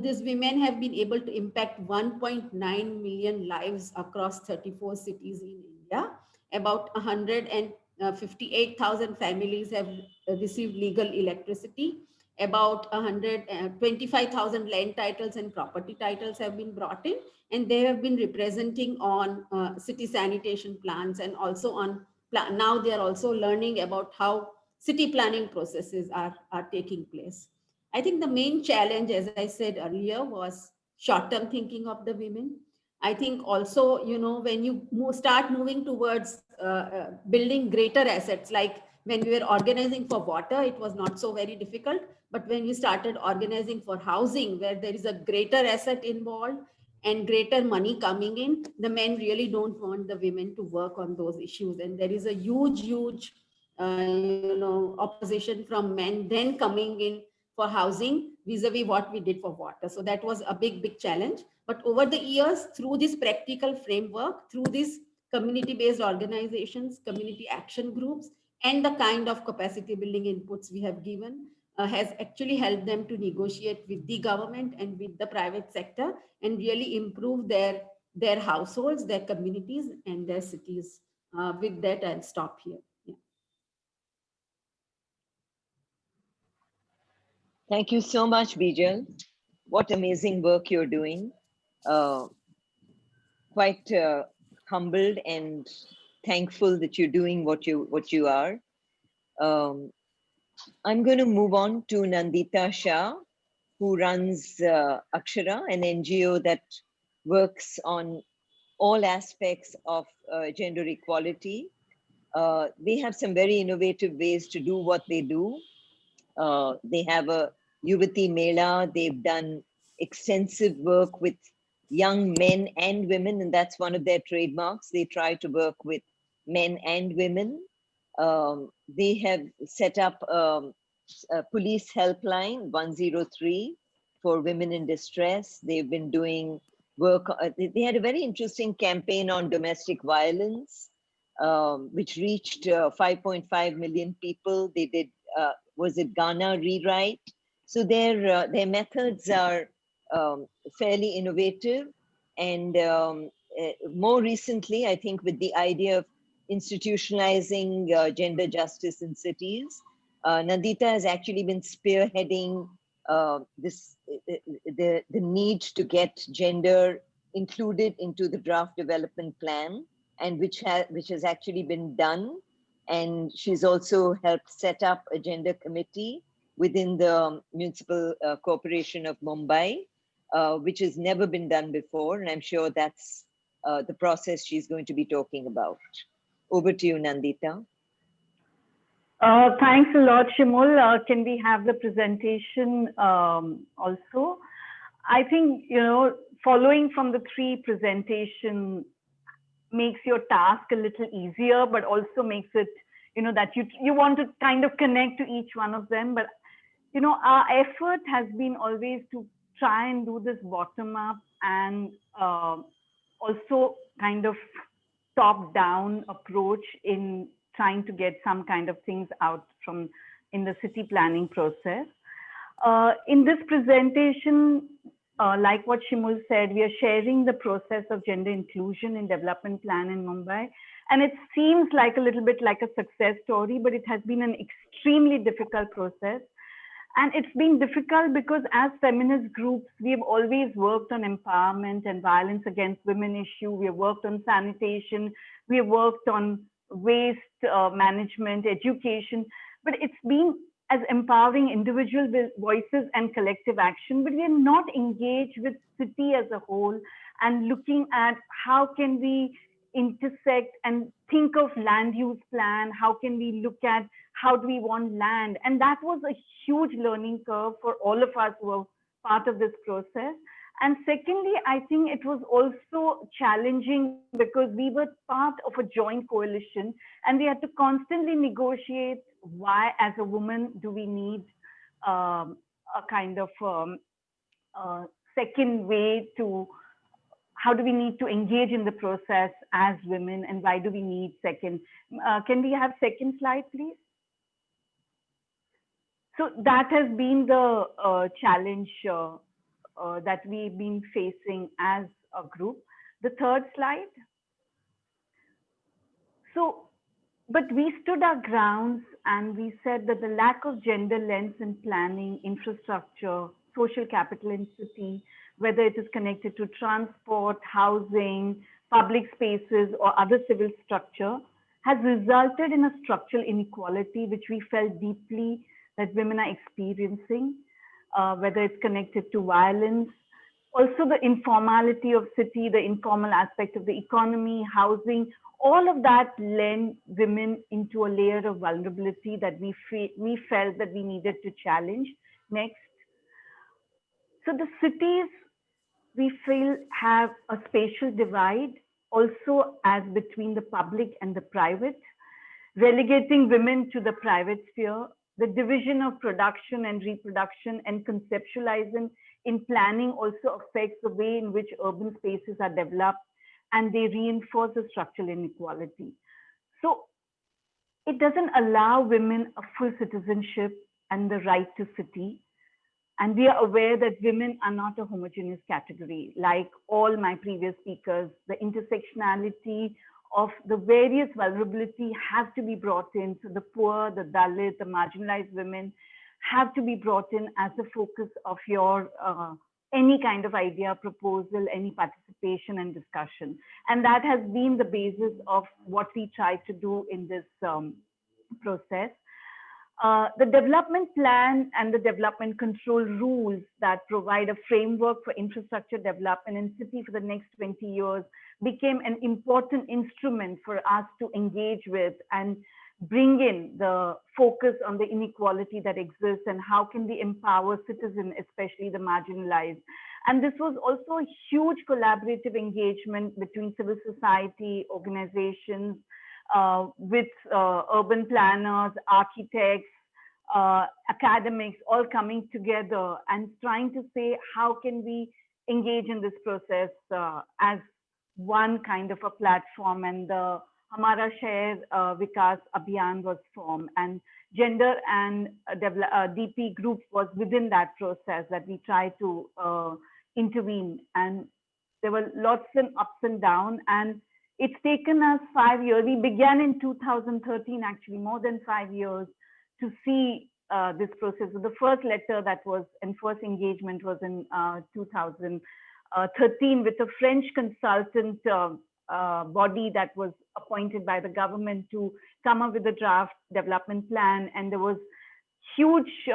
these women have been able to impact 1.9 million lives across 34 cities in India. About 158,000 families have received legal electricity. About 125,000 land titles and property titles have been brought in, and they have been representing on city sanitation plans, and also on now they are also learning about how city planning processes are taking place. I think the main challenge, as I said earlier, was short-term thinking of the women. I think also, when you start moving towards building greater assets, like when we were organizing for water, it was not so very difficult. But when we started organizing for housing, where there is a greater asset involved and greater money coming in, the men really don't want the women to work on those issues. And there is a huge opposition from men then coming in for housing vis-a-vis what we did for water. So that was a big challenge. But over the years, through this practical framework, through these community-based organizations, community action groups, and the kind of capacity building inputs we have given, has actually helped them to negotiate with the government and with the private sector and really improve their households, their communities, and their cities. With that, I'll stop here. Yeah. Thank you so much, Bijal. What amazing work you're doing. Quite humbled and thankful that you're doing what you are. I'm going to move on to Nandita Shah, who runs Akshara, an NGO that works on all aspects of gender equality. They have some very innovative ways to do what they do. They have a Yuvati Mela. They've done extensive work with young men and women, and that's one of their trademarks. They try to work with men and women. They have set up a police helpline 103 for women in distress. They've been doing work. They had a very interesting campaign on domestic violence, which reached 5.5 million people. They did, was it Ghana Rewrite? So their methods are fairly innovative. And more recently, I think with the idea of institutionalizing gender justice in cities, Nandita has actually been spearheading the need to get gender included into the draft development plan, and which has actually been done. And she's also helped set up a gender committee within the Municipal Corporation of Mumbai, which has never been done before. And I'm sure that's the process she's going to be talking about. Over to you, Nandita. Thanks a lot, Shimul. Can we have the presentation also? I think, you know, following from the three presentation makes your task a little easier, but also makes it, you know, that you want to kind of connect to each one of them. But, you know, our effort has been always to try and do this bottom up and also kind of top down approach in trying to get some kind of things out from in the city planning process. In this presentation, like what Shimul said, we are sharing the process of gender inclusion in development plan in Mumbai. And it seems like a little bit like a success story, but it has been an extremely difficult process. And it's been difficult because as feminist groups, we have always worked on empowerment and violence against women issue. We have worked on sanitation. We have worked on waste management, education, but it's been as empowering individual voices and collective action, but we are not engaged with city as a whole and looking at how can we intersect and think of land use plan, how can we look at how do we want land, and that was a huge learning curve for all of us who were part of this process. And secondly, I think it was also challenging because we were part of a joint coalition and we had to constantly negotiate why, as a woman, do we need a kind of second way to, how do we need to engage in the process as women, and why do we need second? Can we have second slide, please? So that has been the challenge that we've been facing as a group. The third slide. So, but we stood our grounds and we said that the lack of gender lens in planning, infrastructure, social capital in city, whether it is connected to transport, housing, public spaces, or other civil structure, has resulted in a structural inequality which we felt deeply that women are experiencing. Whether it's connected to violence, also the informality of city, the informal aspect of the economy, housing, all of that led women into a layer of vulnerability that we felt that we needed to challenge. Next. So the cities, we feel, have a spatial divide also as between the public and the private, relegating women to the private sphere. The division of production and reproduction and conceptualizing in planning also affects the way in which urban spaces are developed, and they reinforce the structural inequality. So it doesn't allow women a full citizenship and the right to city. And we are aware that women are not a homogeneous category. Like all my previous speakers, the intersectionality of the various vulnerability have to be brought in. So the poor, the Dalit, the marginalized women have to be brought in as the focus of your any kind of idea, proposal, any participation and discussion. And that has been the basis of what we try to do in this process. The development plan and the development control rules that provide a framework for infrastructure development in city for the next 20 years became an important instrument for us to engage with and bring in the focus on the inequality that exists and how can we empower citizens, especially the marginalized. And this was also a huge collaborative engagement between civil society, organizations, with urban planners, architects, academics, all coming together and trying to say, how can we engage in this process as one kind of a platform, and the Hamara Share Vikas Abhiyan was formed, and gender and DP group was within that process that we tried to intervene. And there were lots of ups and downs, and it's taken us 5 years. We began in 2013, actually more than 5 years, to see this process. So the first letter that was, and first engagement was in 2013 with a French consultant body that was appointed by the government to come up with a draft development plan. And there was huge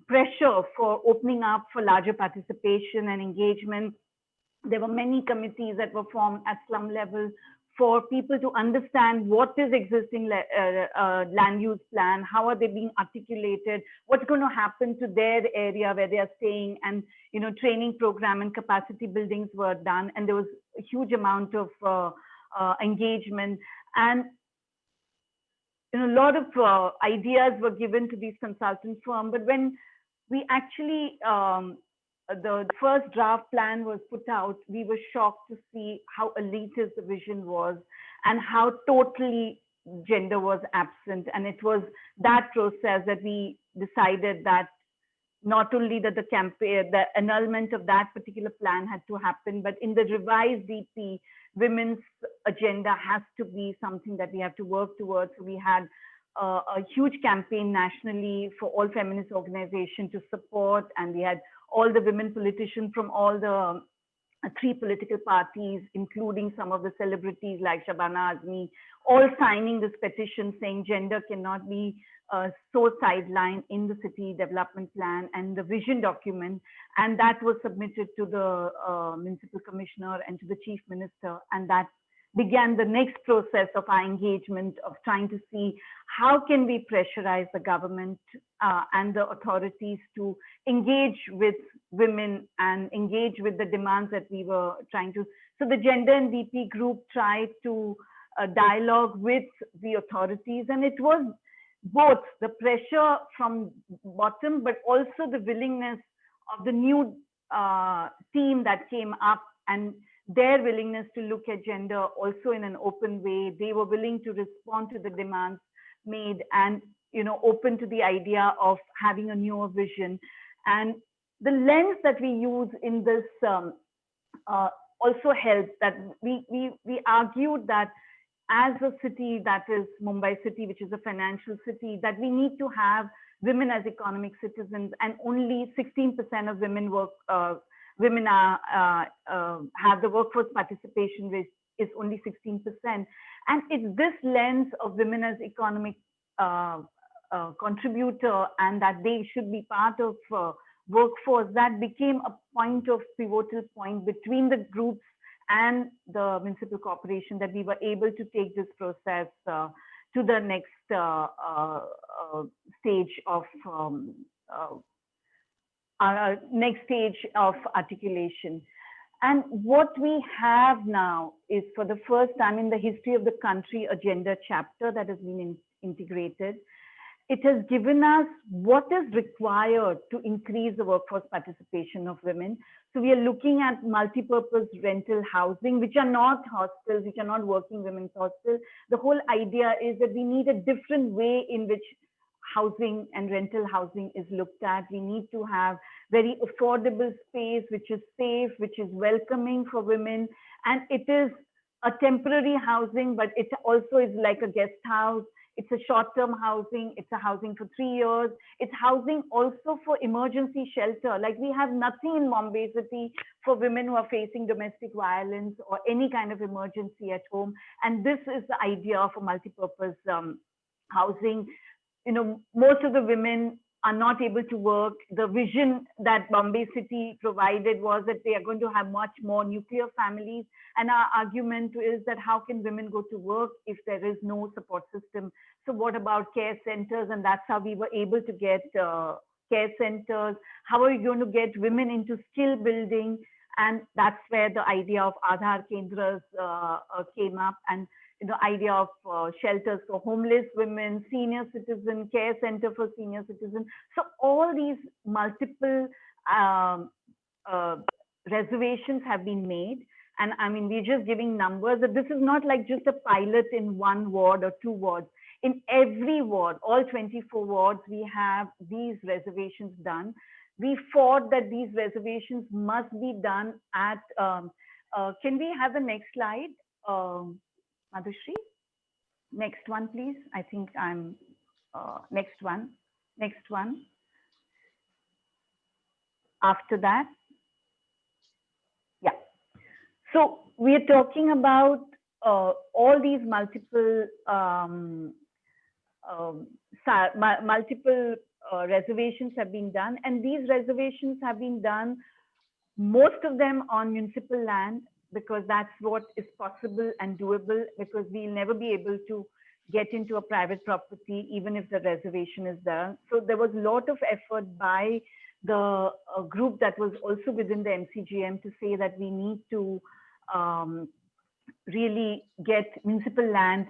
pressure for opening up for larger participation and engagement. There were many committees that were formed at slum level for people to understand what is existing land use plan, how are they being articulated, what's going to happen to their area where they are staying, and training program and capacity buildings were done, and there was a huge amount of engagement, and a lot of ideas were given to these consultant firms. But when we actually the first draft plan was put out, we were shocked to see how elitist the vision was and how totally gender was absent. And it was that process that we decided that not only that the annulment of that particular plan had to happen, but in the revised DP, women's agenda has to be something that we have to work towards. So we had a huge campaign nationally for all feminist organizations to support, and we had all the women politicians from all the 3 political parties, including some of the celebrities like Shabana Azmi, all signing this petition saying gender cannot be so sidelined in the city development plan and the vision document. And that was submitted to the municipal commissioner and to the chief minister. And that began the next process of our engagement of trying to see how can we pressurize the government and the authorities to engage with women and engage with the demands that we were trying to. So the gender and DP group tried to dialogue with the authorities, and it was both the pressure from bottom, but also the willingness of the new team that came up and their willingness to look at gender also in an open way. They were willing to respond to the demands made and open to the idea of having a newer vision. And the lens that we use in this also helped. That we argued that as a city that is Mumbai city, which is a financial city, that we need to have women as economic citizens, and only 16% of women work. Women have the workforce participation rate is only 16%. And it's this lens of women as economic contributor, and that they should be part of workforce, that became a point of pivotal point between the groups and the municipal corporation, that we were able to take this process to the next stage of articulation. And what we have now is, for the first time in the history of the country, a gender chapter that has been integrated. It has given us what is required to increase the workforce participation of women. So we are looking at multi-purpose rental housing, which are not hostels, which are not working women's hostels. The whole idea is that we need a different way in which housing and rental housing is looked at. We need to have very affordable space, which is safe, which is welcoming for women. And it is a temporary housing, but it also is like a guest house. It's a short-term housing. It's a housing for 3 years. It's housing also for emergency shelter. Like, we have nothing in Bombay City for women who are facing domestic violence or any kind of emergency at home. And this is the idea of a multi-purpose housing. Most of the women are not able to work. The vision that Bombay City provided was that they are going to have much more nuclear families. And our argument is that how can women go to work if there is no support system? So what about care centers? And that's how we were able to get care centers. How are you going to get women into skill building? And that's where the idea of Aadhaar Kendras came up, and the idea of shelters for homeless women, senior citizen, care center for senior citizens. So all these multiple reservations have been made. And I mean, we're just giving numbers. That this is not like just a pilot in one ward or two wards. In every ward, all 24 wards, we have these reservations done. We fought that these reservations must be done at, can we have the next slide, Madhushri? Next one, please. I think I'm, next one. After that. Yeah. So we are talking about all these multiple reservations have been done, and these reservations have been done, most of them on municipal land, because that's what is possible and doable, because we'll never be able to get into a private property even if the reservation is there. So there was a lot of effort by the group that was also within the MCGM to say that we need to really get municipal land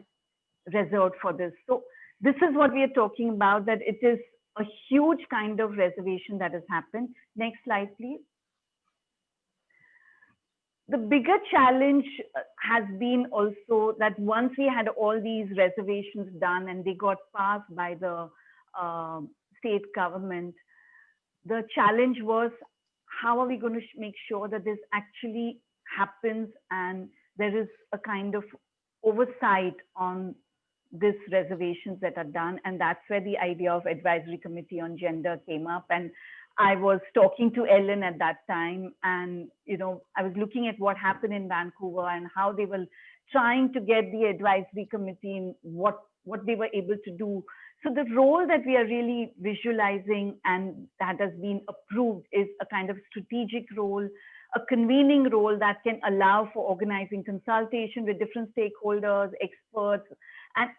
reserved for this. So this is what we are talking about, that it is a huge kind of reservation that has happened. Next slide, please. The bigger challenge has been also that once we had all these reservations done and they got passed by the state government, the challenge was, how are we going to make sure that this actually happens and there is a kind of oversight on these reservations that are done? And that's where the idea of advisory committee on gender came up. And I was talking to Ellen at that time, and I was looking at what happened in Vancouver and how they were trying to get the advisory committee in what they were able to do. So the role that we are really visualizing and that has been approved is a kind of strategic role, a convening role that can allow for organizing consultation with different stakeholders, experts, and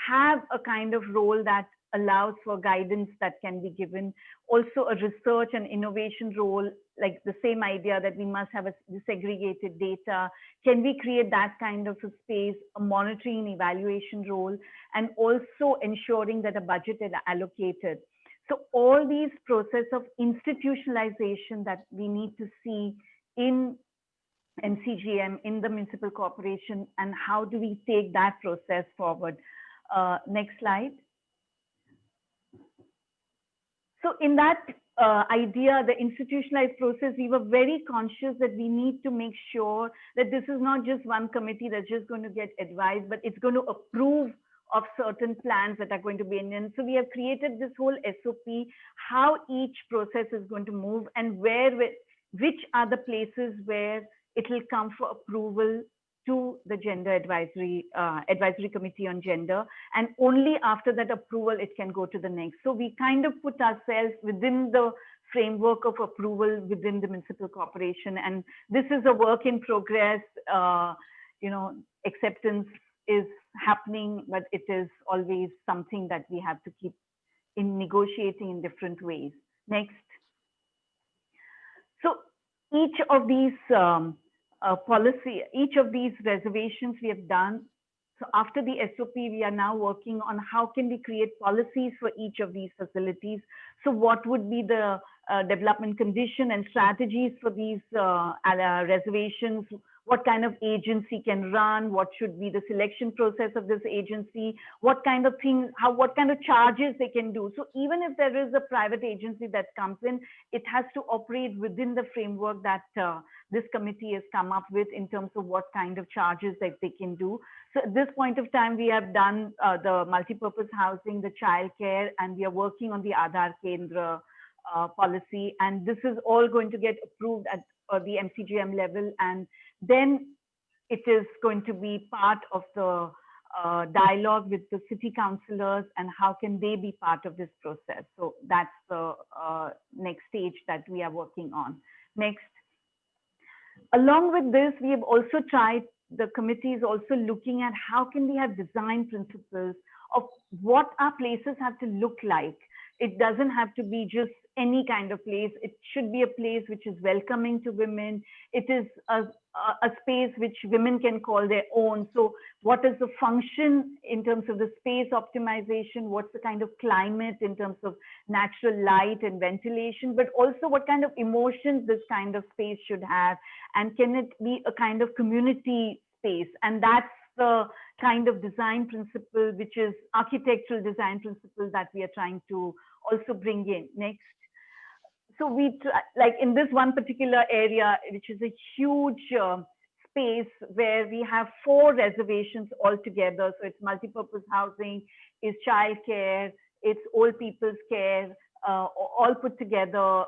have a kind of role that allows for guidance that can be given. Also a research and innovation role, like the same idea that we must have a disaggregated data. Can we create that kind of a space, a monitoring and evaluation role, and also ensuring that a budget is allocated. So all these process of institutionalization that we need to see in MCGM, in the municipal corporation, and how do we take that process forward? Next slide. So in that idea, the institutionalized process, we were very conscious that we need to make sure that this is not just one committee that's just going to get advice, but it's going to approve of certain plans that are going to be in. And so we have created this whole SOP, how each process is going to move and which are the places where it will come for approval to the gender advisory committee on gender, and only after that approval it can go to the next. So we kind of put ourselves within the framework of approval within the municipal corporation, and this is a work in progress. Acceptance is happening, but it is always something that we have to keep in negotiating in different ways. Next. So each of these each of these reservations we have done. So after the SOP, we are now working on how can we create policies for each of these facilities. So what would be the development condition and strategies for these reservations? What kind of agency can run? What should be the selection process of this agency? What kind of things, what kind of charges they can do? So even if there is a private agency that comes in, it has to operate within the framework that this committee has come up with in terms of what kind of charges that they can do. So at this point of time, we have done the multipurpose housing, the childcare, and we are working on the Aadhaar Kendra policy. And this is all going to get approved at the MCGM level. And then it is going to be part of the dialogue with the city councillors and how can they be part of this process. So that's the next stage that we are working on. Next. Along with this, we have also tried, the committee is also looking at how can we have design principles of what our places have to look like. It doesn't have to be just any kind of place. It should be a place which is welcoming to women. It is a a space which women can call their own. So what is the function in terms of the space optimization? What's the kind of climate in terms of natural light and ventilation, but also what kind of emotions this kind of space should have? And can it be a kind of community space? And that's the kind of design principle, which is architectural design principle, that we are trying to also bring in. Next. So we, like in this one particular area, which is a huge space where we have 4 reservations altogether. So it's multipurpose housing, it's childcare, it's old people's care, all put together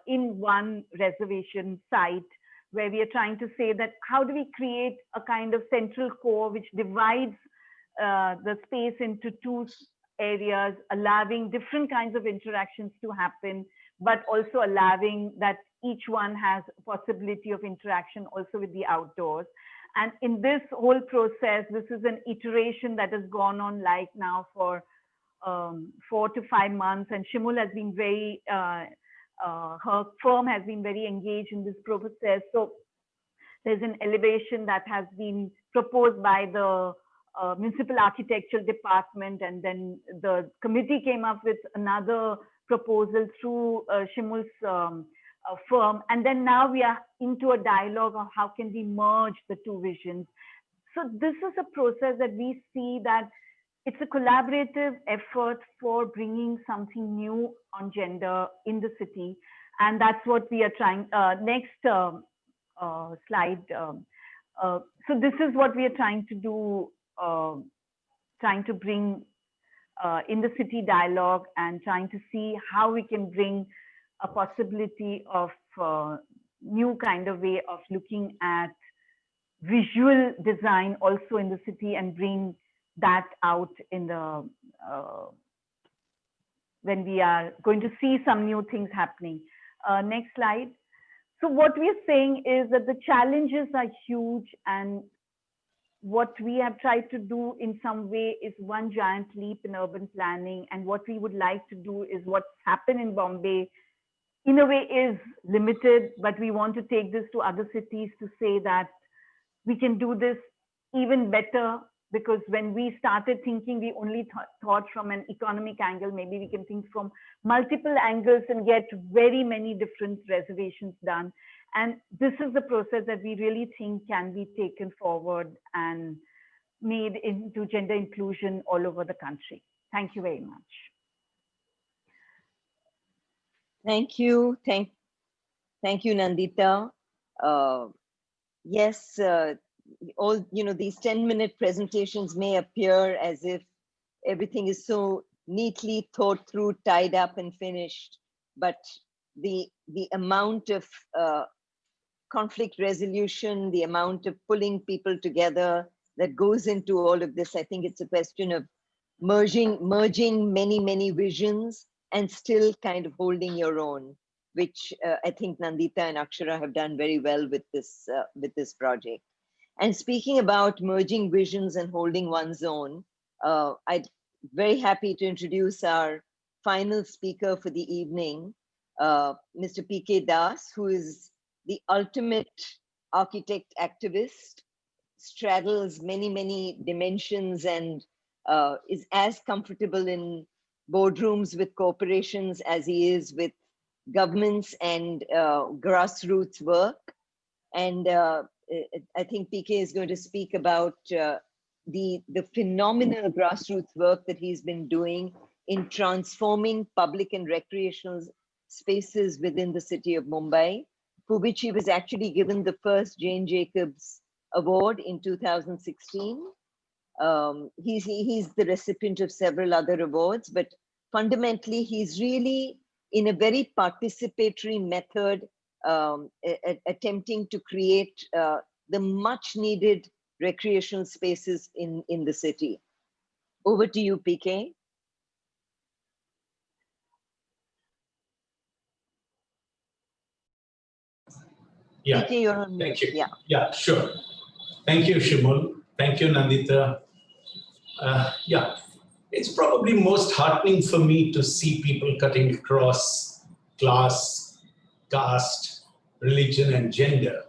in one reservation site, where we are trying to say that how do we create a kind of central core which divides the space into 2 areas, allowing different kinds of interactions to happen, but also allowing that each one has a possibility of interaction also with the outdoors. And in this whole process, this is an iteration that has gone on like now for 4 to 5 months, and Shimul has been very, her firm has been very engaged in this process. So there's an elevation that has been proposed by the municipal architectural department, and then the committee came up with another proposal through Shimul's firm, and then now we are into a dialogue of how can we merge the 2 visions. So this is a process that we see that it's a collaborative effort for bringing something new on gender in the city, and that's what we are trying. Next slide. So this is what we are trying to do, trying to bring in the city dialogue, and trying to see how we can bring a possibility of new kind of way of looking at visual design also in the city, and bring that out in the when we are going to see some new things happening. Next slide. So what we are saying is that the challenges are huge, and what we have tried to do in some way is one giant leap in urban planning. And what we would like to do is what's happened in Bombay in a way is limited, but we want to take this to other cities to say that we can do this even better, because when we started thinking, we only thought from an economic angle. Maybe we can think from multiple angles and get very many different reservations done. And this is the process that we really think can be taken forward and made into gender inclusion all over the country. Thank you very much. Thank you. Thank you, Nandita. Yes, all, these 10-minute presentations may appear as if everything is so neatly thought through, tied up and finished, but the amount of conflict resolution, the amount of pulling people together that goes into all of this, I think it's a question of merging many, many visions and still kind of holding your own, which I think Nandita and Akshara have done very well with this project. And speaking about merging visions and holding one's own, I'm very happy to introduce our final speaker for the evening, Mr. P.K. Das, who is the ultimate architect activist, straddles many, many dimensions, and is as comfortable in boardrooms with corporations as he is with governments and grassroots work. And I think PK is going to speak about the phenomenal grassroots work that he's been doing in transforming public and recreational spaces within the city of Mumbai, for which he was actually given the first Jane Jacobs Award in 2016. He's the recipient of several other awards, but fundamentally, he's really in a very participatory method attempting to create the much needed recreational spaces in the city. Over to you, PK. Yeah, PK, you're on mute. thank you. Yeah. Yeah, sure. Thank you, Shimul. Thank you, Nandita. Yeah, it's probably most heartening for me to see people cutting across class, caste, religion, and gender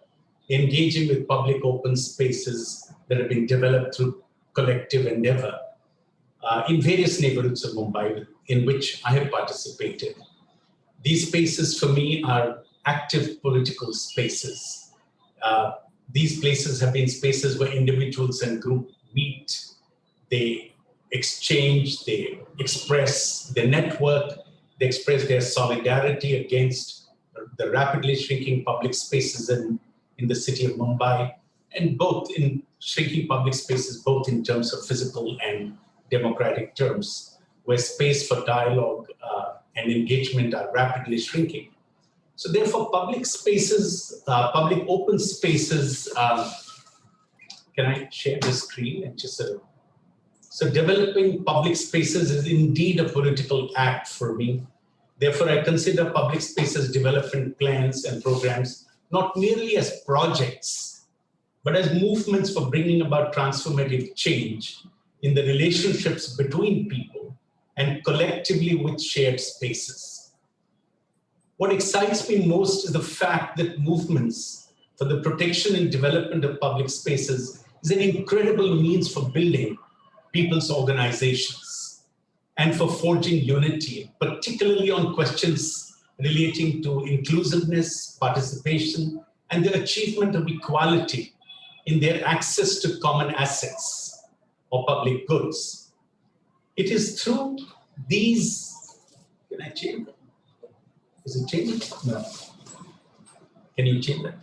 engaging with public open spaces that have been developed through collective endeavor in various neighborhoods of Mumbai in which I have participated. These spaces for me are active political spaces. These places have been spaces where individuals and groups meet, they exchange, they express their network, they express their solidarity against the rapidly shrinking public spaces in the city of Mumbai, and both in shrinking public spaces, both in terms of physical and democratic terms, where space for dialogue and engagement are rapidly shrinking. So therefore, public spaces, public open spaces, can I share the screen and just so developing public spaces is indeed a political act for me. Therefore, I consider public spaces development plans and programs not merely as projects, but as movements for bringing about transformative change in the relationships between people and collectively with shared spaces. What excites me most is the fact that movements for the protection and development of public spaces is an incredible means for building people's organizations and for forging unity, particularly on questions relating to inclusiveness, participation, and the achievement of equality in their access to common assets or public goods. It is through these, can I change that? Is it changing? No. Can you change that?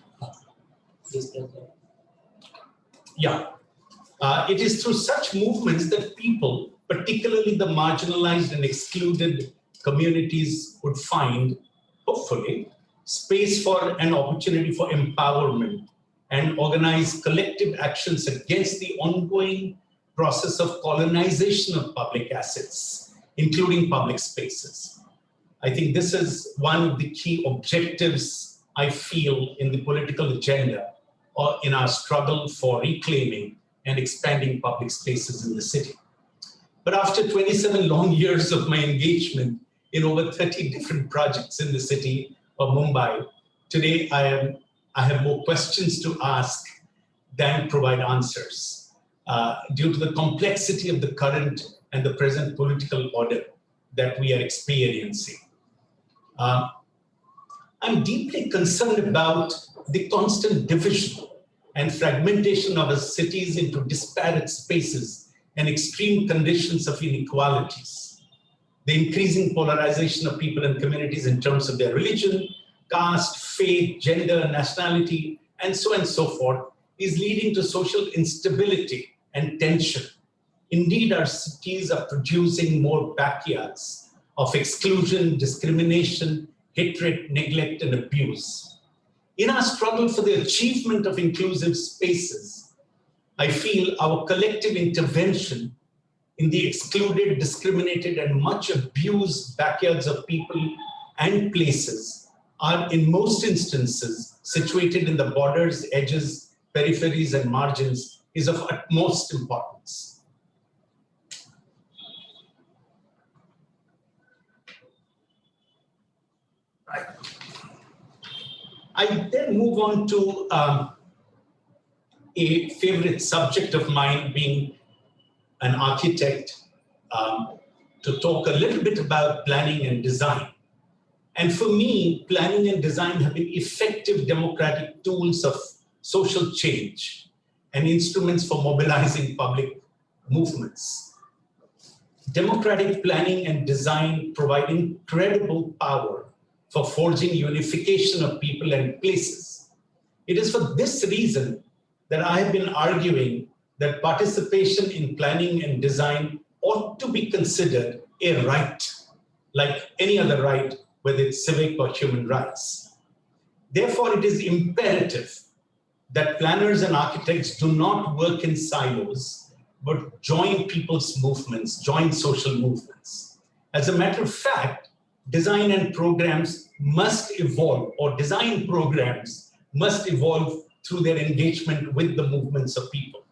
Yeah. It is through such movements that people, particularly the marginalized and excluded communities, would find, hopefully, space for an opportunity for empowerment and organize collective actions against the ongoing process of colonization of public assets, including public spaces. I think this is one of the key objectives I feel in the political agenda or in our struggle for reclaiming and expanding public spaces in the city. But after 27 long years of my engagement in over 30 different projects in the city of Mumbai, today I have more questions to ask than provide answers due to the complexity of the current and the present political order that we are experiencing. I'm deeply concerned about the constant division and fragmentation of our cities into disparate spaces and extreme conditions of inequalities. The increasing polarization of people and communities in terms of their religion, caste, faith, gender, nationality, and so forth, is leading to social instability and tension. Indeed, our cities are producing more backyards of exclusion, discrimination, hatred, neglect, and abuse. In our struggle for the achievement of inclusive spaces, I feel our collective intervention in the excluded, discriminated, and much abused backyards of people and places are in most instances situated in the borders, edges, peripheries, and margins is of utmost importance. Right. I then move on to a favorite subject of mine, being an architect, to talk a little bit about planning and design. And for me, planning and design have been effective democratic tools of social change and instruments for mobilizing public movements. Democratic planning and design provide incredible power for forging unification of people and places. It is for this reason that I have been arguing that participation in planning and design ought to be considered a right, like any other right, whether it's civic or human rights. Therefore, it is imperative that planners and architects do not work in silos, but join people's movements, join social movements. As a matter of fact, design and programs must evolve, or design programs must evolve through their engagement with the movements of people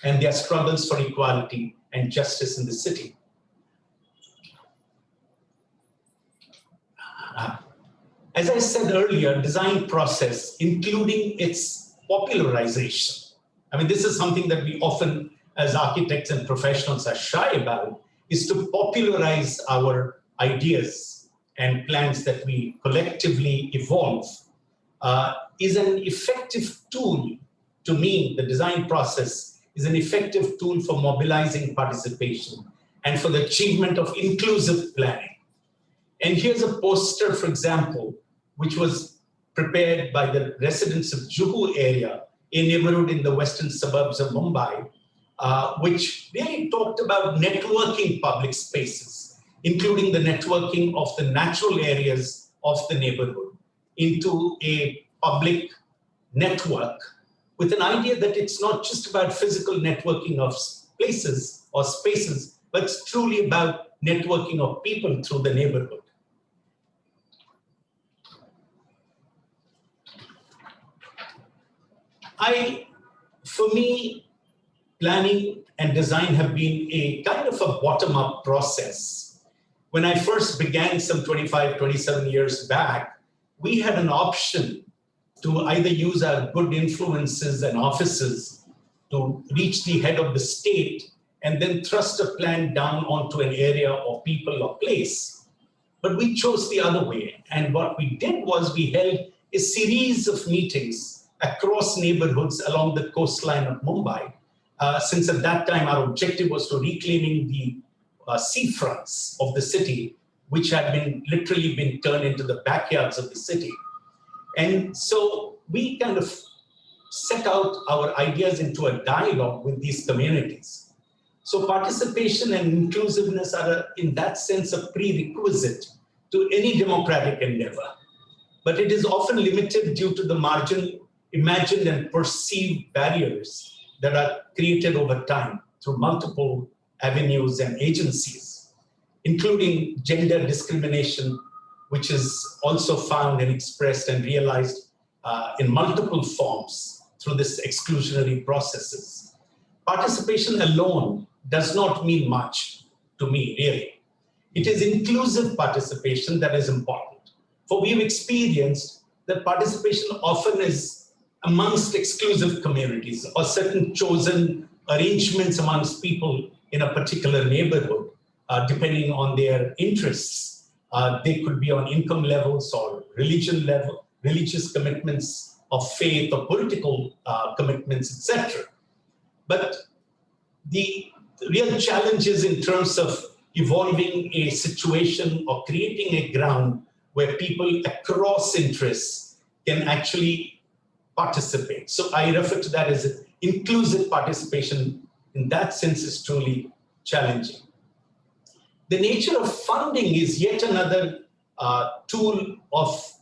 and their struggles for equality and justice in the city. as I said earlier, design process, including its popularization. I mean, this is something that we often, as architects and professionals, are shy about, is to popularize our ideas and plans that we collectively evolve, is an effective tool. To me, the design process is an effective tool for mobilizing participation and for the achievement of inclusive planning. And here's a poster, for example, which was prepared by the residents of Juhu area, a neighborhood in the western suburbs of Mumbai, which really talked about networking public spaces, including the networking of the natural areas of the neighborhood into a public network, with an idea that it's not just about physical networking of places or spaces, but it's truly about networking of people through the neighborhood. For me, planning and design have been a kind of a bottom-up process. When I first began some 25, 27 years back, we had an option to either use our good influences and offices to reach the head of the state and then thrust a plan down onto an area or people or place. But we chose the other way. And what we did was we held a series of meetings across neighborhoods along the coastline of Mumbai, since at that time our objective was to reclaiming the seafronts of the city, which had been literally been turned into the backyards of the city. And so we kind of set out our ideas into a dialogue with these communities. So participation and inclusiveness are, in that sense, a prerequisite to any democratic endeavor. But it is often limited due to the imagined and perceived barriers that are created over time through multiple avenues and agencies, including gender discrimination, which is also found and expressed and realized in multiple forms through this exclusionary processes. Participation alone does not mean much to me, really. It is inclusive participation that is important. For we've experienced that participation often is amongst exclusive communities or certain chosen arrangements amongst people in a particular neighborhood, depending on their interests. They could be on income levels or religious commitments of faith or political commitments, etc. But the real challenge is in terms of evolving a situation or creating a ground where people across interests can actually participate. So I refer to that as inclusive participation. In that sense, is truly challenging. The nature of funding is yet another tool of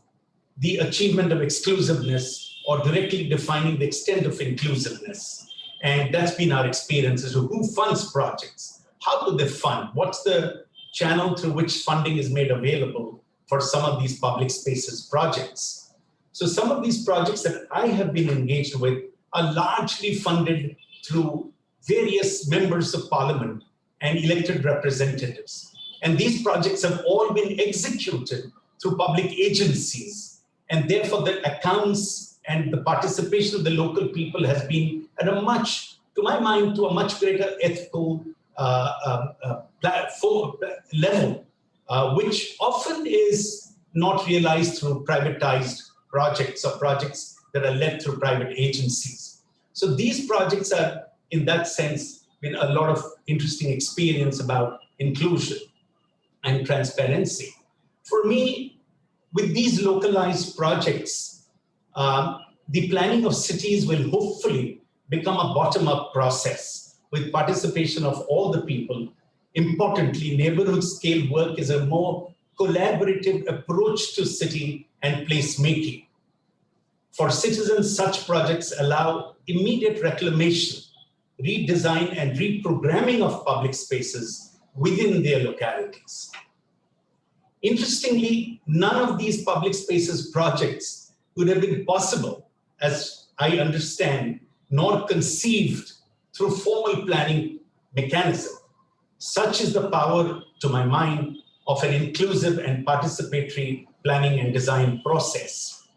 the achievement of exclusiveness or directly defining the extent of inclusiveness. And that's been our experience. So who funds projects? How do they fund? What's the channel through which funding is made available for some of these public spaces projects? So some of these projects that I have been engaged with are largely funded through various members of parliament and elected representatives. And these projects have all been executed through public agencies. And therefore the accounts and the participation of the local people has been at a much, to my mind, to a much greater ethical level, which often is not realized through privatized projects or projects that are led through private agencies. So these projects are, in that sense, been a lot of interesting experience about inclusion and transparency. For me, with these localized projects, the planning of cities will hopefully become a bottom-up process with participation of all the people. Importantly, neighborhood scale work is a more collaborative approach to city and placemaking. For citizens, such projects allow immediate reclamation, redesign, and reprogramming of public spaces within their localities. Interestingly, none of these public spaces projects would have been possible, as I understand, nor conceived through formal planning mechanism. Such is the power, to my mind, of an inclusive and participatory planning and design process.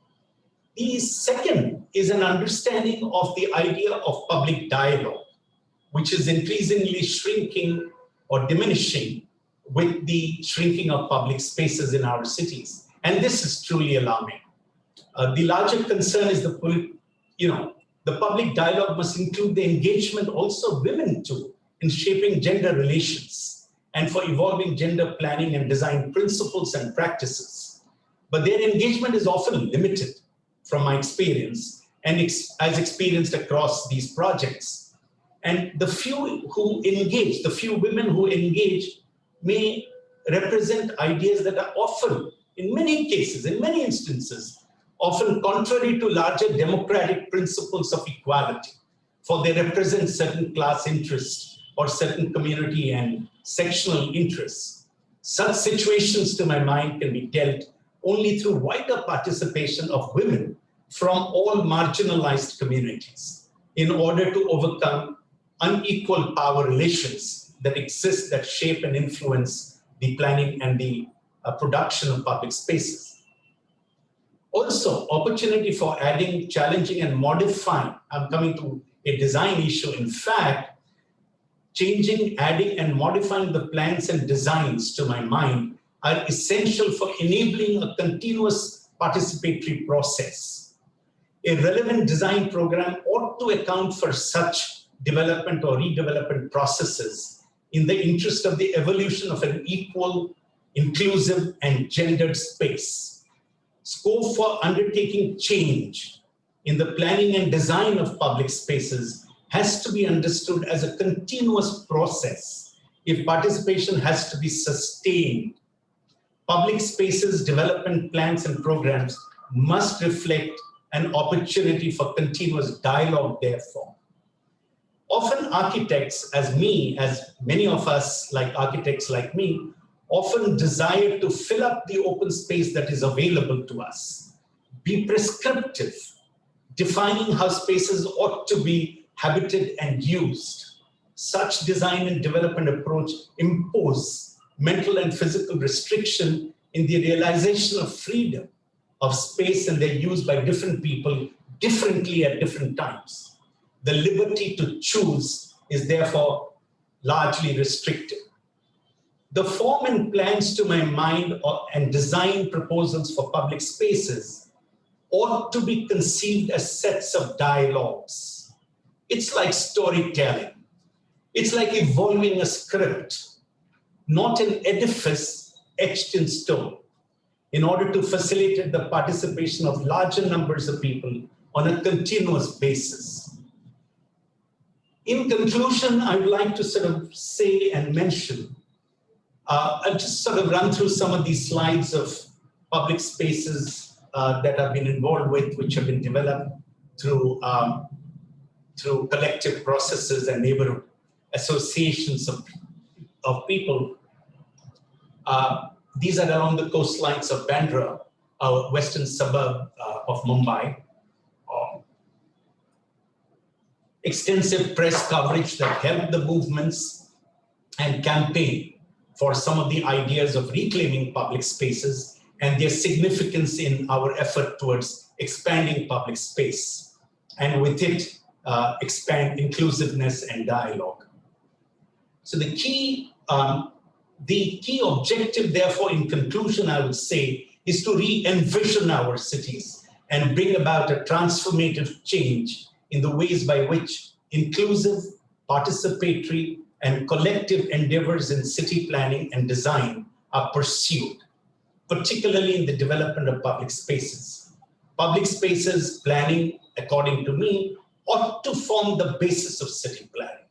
The second is an understanding of the idea of public dialogue, which is increasingly shrinking or diminishing with the shrinking of public spaces in our cities. And this is truly alarming. The larger concern is the public dialogue must include the engagement also of women too in shaping gender relations and for evolving gender planning and design principles and practices. But their engagement is often limited from my experience and as experienced across these projects. And the few who engage, the few women who engage may represent ideas that are often, in many cases, in many instances, often contrary to larger democratic principles of equality, for they represent certain class interests or certain community and sectional interests. Such situations, to my mind, can be dealt only through wider participation of women from all marginalized communities in order to overcome unequal power relations that exist, that shape and influence the planning and the production of public spaces. Also, opportunity for adding, challenging, and modifying. I'm coming to a design issue. In fact, changing, adding, and modifying the plans and designs, to my mind, are essential for enabling a continuous participatory process. A relevant design program ought to account for such development or redevelopment processes in the interest of the evolution of an equal, inclusive, and gendered space. Scope for undertaking change in the planning and design of public spaces has to be understood as a continuous process if participation has to be sustained. Public spaces development plans and programs must reflect an opportunity for continuous dialogue, therefore. Often architects, as many of us like architects like me, often desire to fill up the open space that is available to us, be prescriptive, defining how spaces ought to be habited and used. Such design and development approach impose mental and physical restriction in the realization of freedom of space and their use by different people differently at different times. The liberty to choose is therefore largely restricted. The form and plans, to my mind, and design proposals for public spaces ought to be conceived as sets of dialogues. It's like storytelling. It's like evolving a script, not an edifice etched in stone, in order to facilitate the participation of larger numbers of people on a continuous basis. In conclusion, I would like to sort of say and mention, I'll just sort of run through some of these slides of public spaces that I've been involved with, which have been developed through collective processes and neighborhood associations of people. These are along the coastlines of Bandra, a western suburb of Mumbai. Extensive press coverage that helped the movements and campaign for some of the ideas of reclaiming public spaces and their significance in our effort towards expanding public space, and with it, expand inclusiveness and dialogue. So the key objective, therefore, in conclusion, I would say, is to re-envision our cities and bring about a transformative change in the ways by which inclusive, participatory, and collective endeavors in city planning and design are pursued, particularly in the development of public spaces. Public spaces planning, according to me, ought to form the basis of city planning.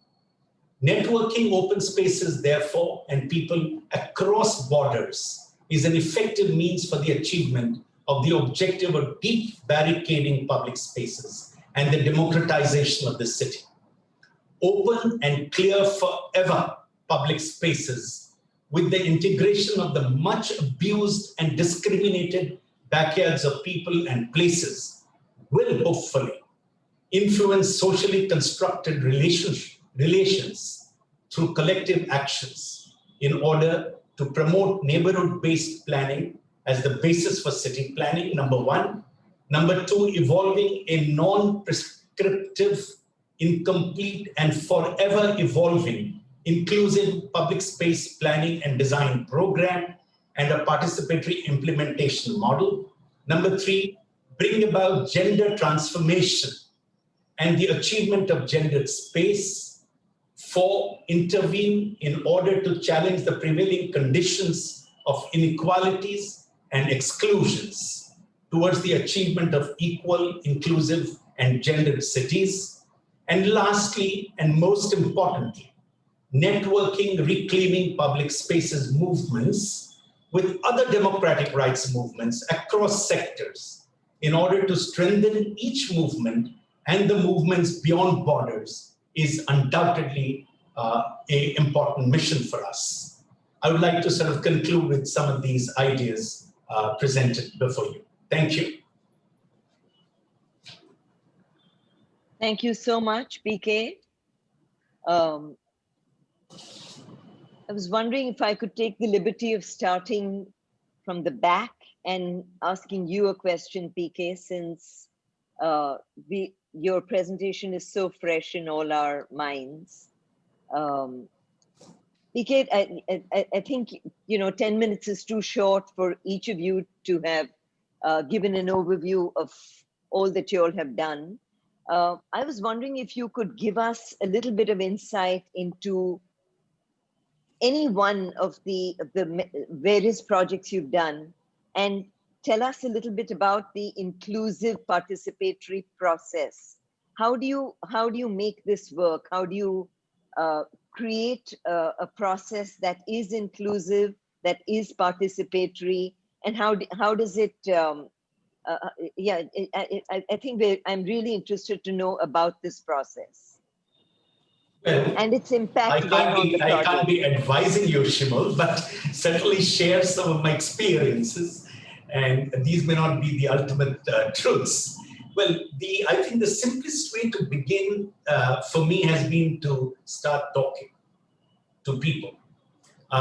Networking open spaces, therefore, and people across borders is an effective means for the achievement of the objective of deep barricading public spaces and the democratization of the city. Open and clear forever public spaces with the integration of the much abused and discriminated backyards of people and places will hopefully influence socially constructed relations through collective actions in order to promote neighborhood-based planning as the basis for city planning, number one. Number two, evolving a non-prescriptive, incomplete, and forever evolving inclusive public space planning and design program and a participatory implementation model. Number three, bring about gender transformation and the achievement of gendered space. Four, intervene in order to challenge the prevailing conditions of inequalities and exclusions towards the achievement of equal, inclusive, and gendered cities. And lastly, and most importantly, networking, reclaiming public spaces movements with other democratic rights movements across sectors in order to strengthen each movement and the movements beyond borders is undoubtedly an important mission for us. I would like to sort of conclude with some of these ideas presented before you. Thank you. Thank you so much, PK. I was wondering if I could take the liberty of starting from the back and asking you a question, PK, since your presentation is so fresh in all our minds. PK, I think 10 minutes is too short for each of you to have given an overview of all that you all have done. I was wondering if you could give us a little bit of insight into any one of the various projects you've done and tell us a little bit about the inclusive participatory process. How do you make this work? How do you create a process that is inclusive, that is participatory, and how does it? I think I'm really interested to know about this process. Well, and its impact I can't be advising you, Shimul, but certainly share some of my experiences, and these may not be the ultimate truths. Well, I think the simplest way to begin for me has been to start talking to people.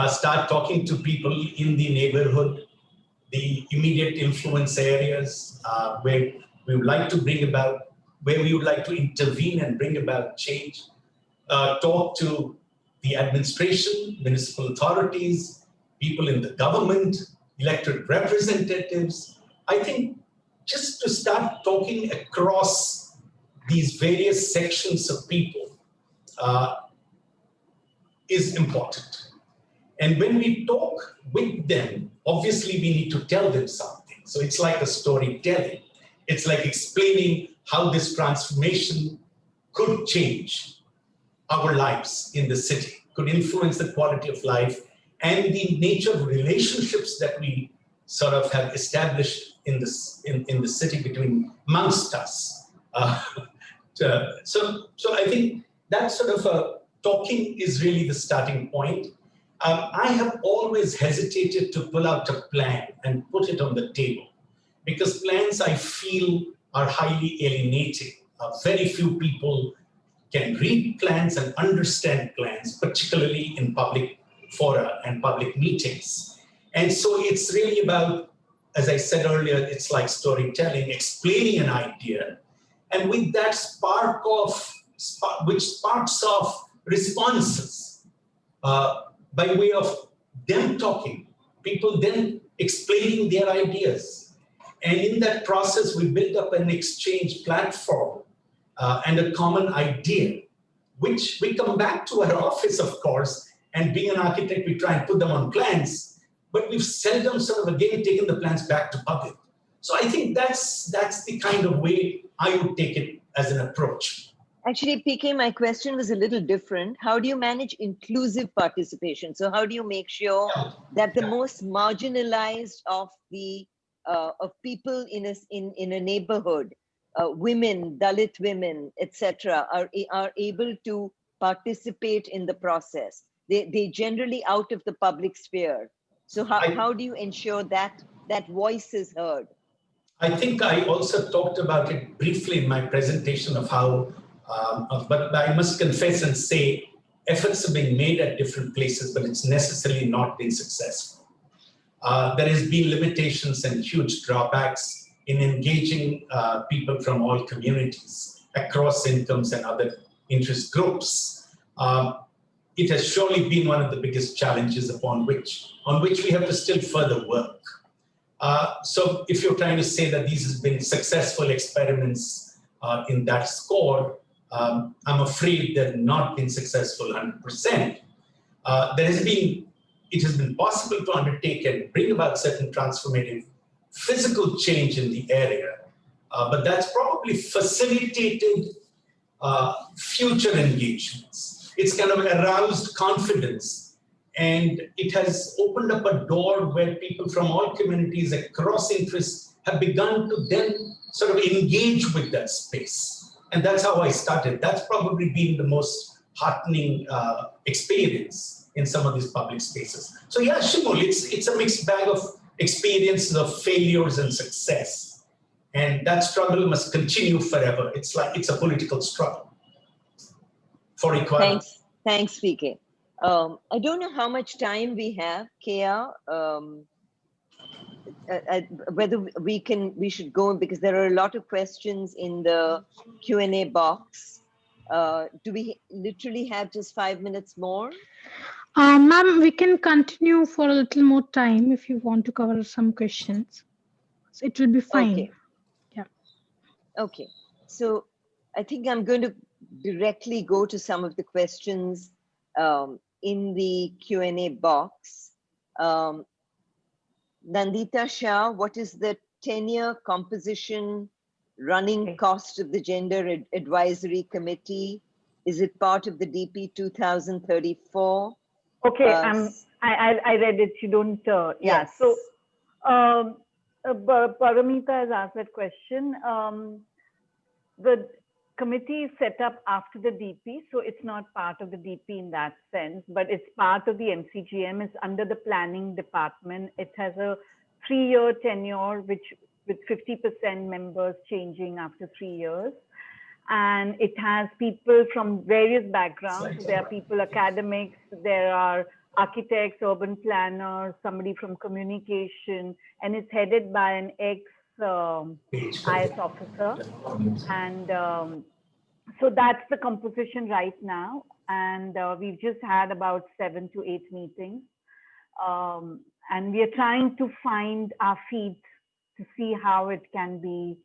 Start talking to people in the neighborhood, the immediate influence areas where we would like to bring about, where we would like to intervene and bring about change. Talk to the administration, municipal authorities, people in the government, elected representatives. I think just to start talking across these various sections of people is important. And when we talk with them, obviously we need to tell them something. So it's like a storytelling. It's like explaining how this transformation could change our lives in the city, could influence the quality of life and the nature of relationships that we sort of have established in the city between amongst us. So I think that sort of talking is really the starting point. I have always hesitated to pull out a plan and put it on the table because plans I feel are highly alienating. Very few people can read plans and understand plans, particularly in public fora and public meetings. And so it's really about, as I said earlier, it's like storytelling, explaining an idea, and with that which sparks off responses by way of them talking, people then explaining their ideas. And in that process, we build up an exchange platform and a common idea, which we come back to our office, of course, and being an architect, we try and put them on plans, but we've seldom sort of again taken the plans back to public. So I think that's the kind of way I would take it as an approach. Actually, PK, my question was a little different. How do you manage inclusive participation? So how do you make sure that the most marginalized of people in a neighborhood, women, Dalit women, etc., are able to participate in the process? They generally out of the public sphere. So how do you ensure that voice is heard? I think I also talked about it briefly in my presentation of how, but I must confess and say efforts have been made at different places, but it's necessarily not been successful. There has been limitations and huge drawbacks in engaging people from all communities across incomes and other interest groups. It has surely been one of the biggest challenges on which we have to still further work. So if you're trying to say that these has been successful experiments in that score, I'm afraid they've not been successful 100%. It has been possible to undertake and bring about certain transformative physical change in the area, but that's probably facilitated future engagements. It's kind of aroused confidence, and it has opened up a door where people from all communities across interests have begun to then sort of engage with that space. And that's how I started. That's probably been the most heartening experience in some of these public spaces. So yeah, Shimul, it's a mixed bag of experiences of failures and success. And that struggle must continue forever. It's a political struggle for equality. Thanks, VK. I don't know how much time we have, Kea. Whether we should go, because there are a lot of questions in the Q&A box. Do we literally have just 5 minutes more? Ma'am, we can continue for a little more time if you want to cover some questions. So it will be fine. Okay. Yeah. Okay. So I think I'm going to directly go to some of the questions in the Q&A box. Nandita Shah, what is the tenure, composition, running cost of the Gender Advisory Committee? Is it part of the DP 2034? Okay, I read it. You don't. Yeah. Yes. So, Paramita has asked that question. The committee is set up after the DP, so it's not part of the DP in that sense, but it's part of the MCGM. It's under the planning department. It has a 3-year tenure, with 50% members changing after 3 years. And it has people from various backgrounds. So there are people, academics, there are architects, urban planners, somebody from communication, and it's headed by an ex-IS officer. And so that's the composition right now. And we've just had about 7 to 8 meetings. And we are trying to find our feet to see how it can be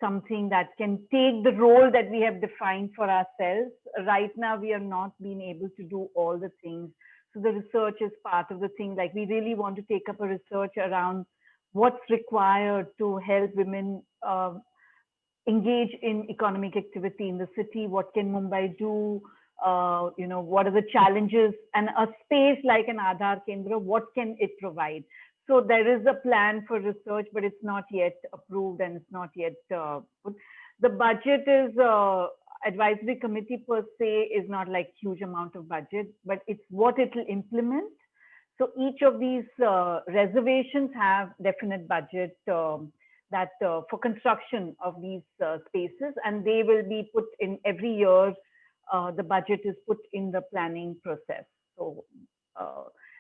something that can take the role that we have defined for ourselves. Right now, we are not being able to do all the things. So the research is part of the thing. Like, we really want to take up a research around what's required to help women engage in economic activity in the city. What can Mumbai do? You know, what are the challenges? And a space like an Aadhaar Kendra, what can it provide? So there is a plan for research, but it's not yet approved and it's not yet put. The budget is, advisory committee per se is not like huge amount of budget, but it's what it will implement. So each of these reservations have definite budget that for construction of these spaces, and they will be put in every year. The budget is put in the planning process. So,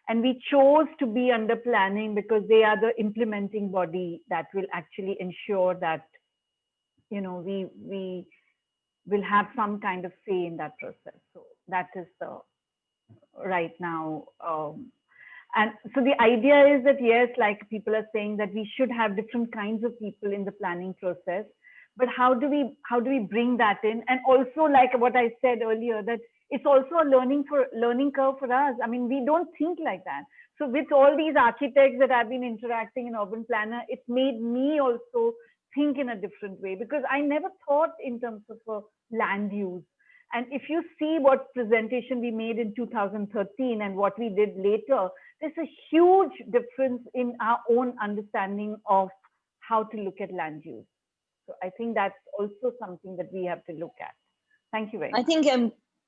and we chose to be under planning because they are the implementing body that will actually ensure that, you know, we will have some kind of say in that process. So that is the right now. And so the idea is that, yes, like people are saying that we should have different kinds of people in the planning process, but how do we bring that in? And also, like what I said earlier, that it's also a learning curve for us. I mean, we don't think like that. So with all these architects that I've been interacting in urban planner, it made me also think in a different way, because I never thought in terms of land use. And if you see what presentation we made in 2013 and what we did later, there's a huge difference in our own understanding of how to look at land use. So I think that's also something that we have to look at. Thank you very much.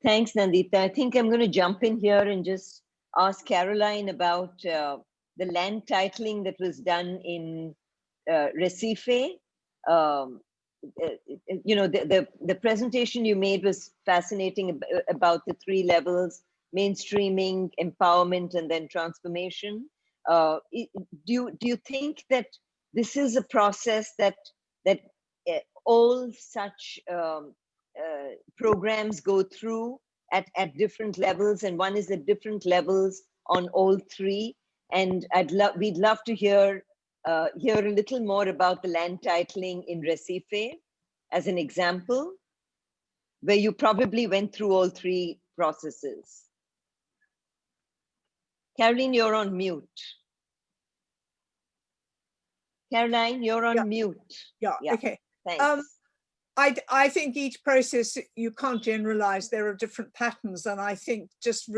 Thanks, Nandita. I think I'm going to jump in here and just ask Caroline about the land titling that was done in Recife. You know, the presentation you made was fascinating about the 3 levels: mainstreaming, empowerment, and then transformation. Do you think that this is a process that all such programs go through at different levels, and one is at different levels on all three? And we'd love to hear a little more about the land titling in Recife as an example, where you probably went through all three processes. Caroline, you're on mute. Caroline, you're on mute. Yeah, okay. Thanks. I think each process, you can't generalize. There are different patterns. And I think just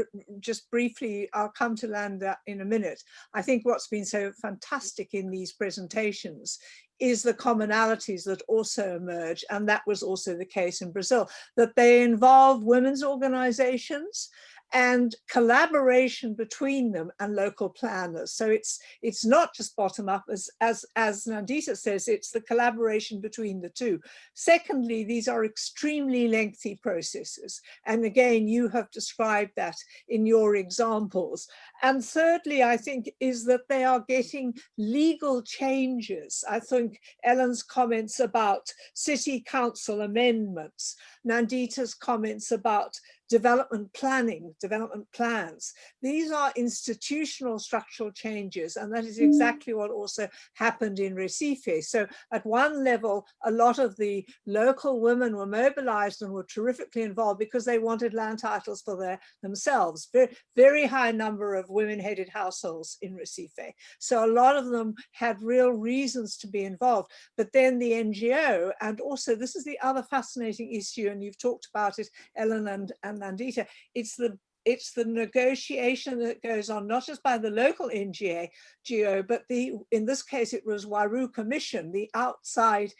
briefly, I'll come to land in a minute. I think what's been so fantastic in these presentations is the commonalities that also emerge. And that was also the case in Brazil, that they involve women's organizations and collaboration between them and local planners. So it's not just bottom up, as Nandita says, it's the collaboration between the two. Secondly, these are extremely lengthy processes. And again, you have described that in your examples. And thirdly, I think, is that they are getting legal changes. I think Ellen's comments about city council amendments, Nandita's comments about development planning, development plans. These are institutional structural changes, and that is exactly what also happened in Recife. So at one level, a lot of the local women were mobilized and were terrifically involved because they wanted land titles for themselves. Very, very high number of women-headed households in Recife. So a lot of them had real reasons to be involved. But then the NGO, and also this is the other fascinating issue, and you've talked about it, Ellen and Nandita, it's the negotiation that goes on, not just by the local NGO, but in this case, it was Waru Commission, the outside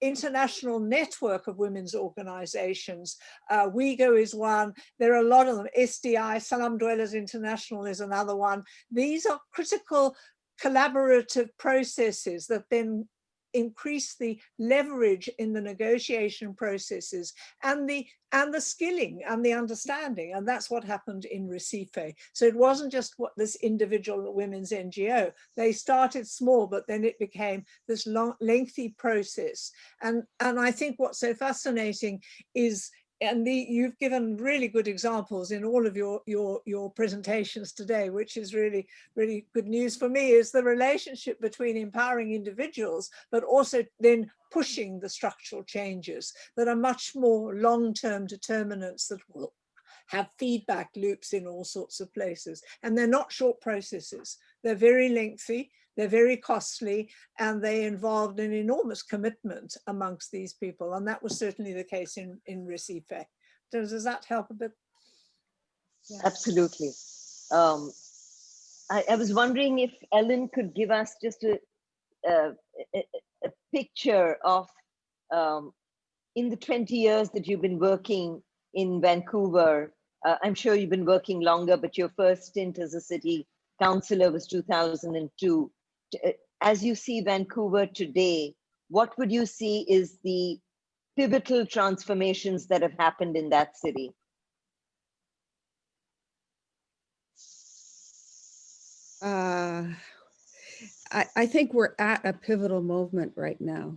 international network of women's organizations. WIGO is one. There are a lot of them. SDI, Salam Dwellers International is another one. These are critical collaborative processes that then increase the leverage in the negotiation processes and the skilling and the understanding. And that's what happened in Recife. So it wasn't just what this individual women's NGO. They started small, but then it became this long, lengthy process. And I think what's so fascinating is, and you've given really good examples in all of your presentations today, which is really, really good news for me, is the relationship between empowering individuals, but also then pushing the structural changes that are much more long-term determinants that will have feedback loops in all sorts of places. And they're not short processes. They're very lengthy. They're very costly, and they involved an enormous commitment amongst these people. And that was certainly the case in Recife. Does that help a bit? Yeah. Absolutely. I was wondering if Ellen could give us just a picture of, in the 20 years that you've been working in Vancouver, I'm sure you've been working longer, but your first stint as a city councillor was 2002. As you see Vancouver today, what would you see is the pivotal transformations that have happened in that city? I think we're at a pivotal moment right now.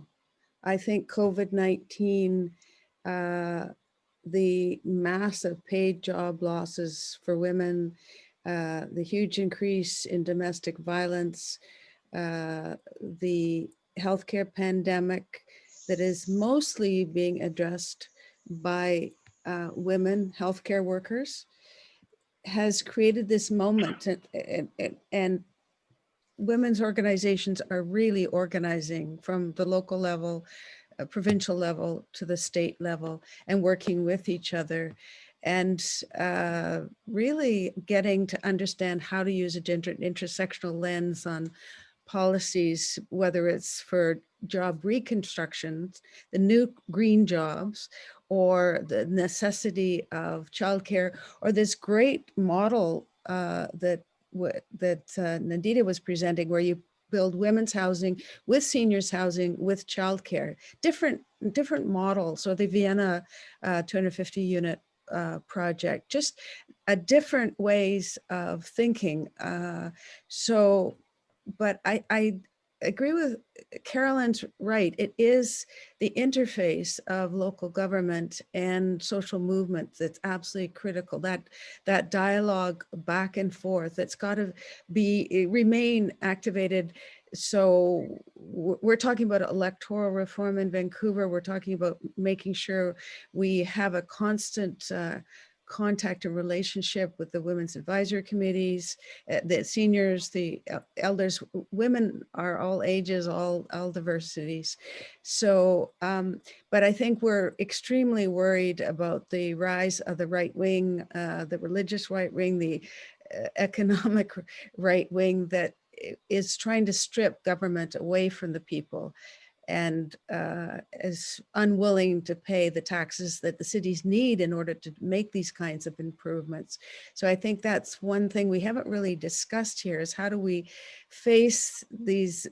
I think COVID-19, the massive paid job losses for women, the huge increase in domestic violence, the healthcare pandemic that is mostly being addressed by women healthcare workers, has created this moment, and women's organizations are really organizing from the local level, provincial level to the state level, and working with each other, and really getting to understand how to use a gender intersectional lens on policies, whether it's for job reconstructions, the new green jobs, or the necessity of childcare, or this great model that Nandita was presenting, where you build women's housing with seniors housing with childcare, different models, or the Vienna 250 unit project. Just a different ways of thinking. But I agree with Carolyn's right. It is the interface of local government and social movement that's absolutely critical. That dialogue back and forth, that's got to remain activated. So we're talking about electoral reform in Vancouver. We're talking about making sure we have a constant contact and relationship with the women's advisory committees, the seniors, the elders. Women are all ages, all diversities. So, but I think we're extremely worried about the rise of the right wing, the religious right wing, the economic right wing that is trying to strip government away from the people, and is unwilling to pay the taxes that the cities need in order to make these kinds of improvements. So I think that's one thing we haven't really discussed here, is how do we face these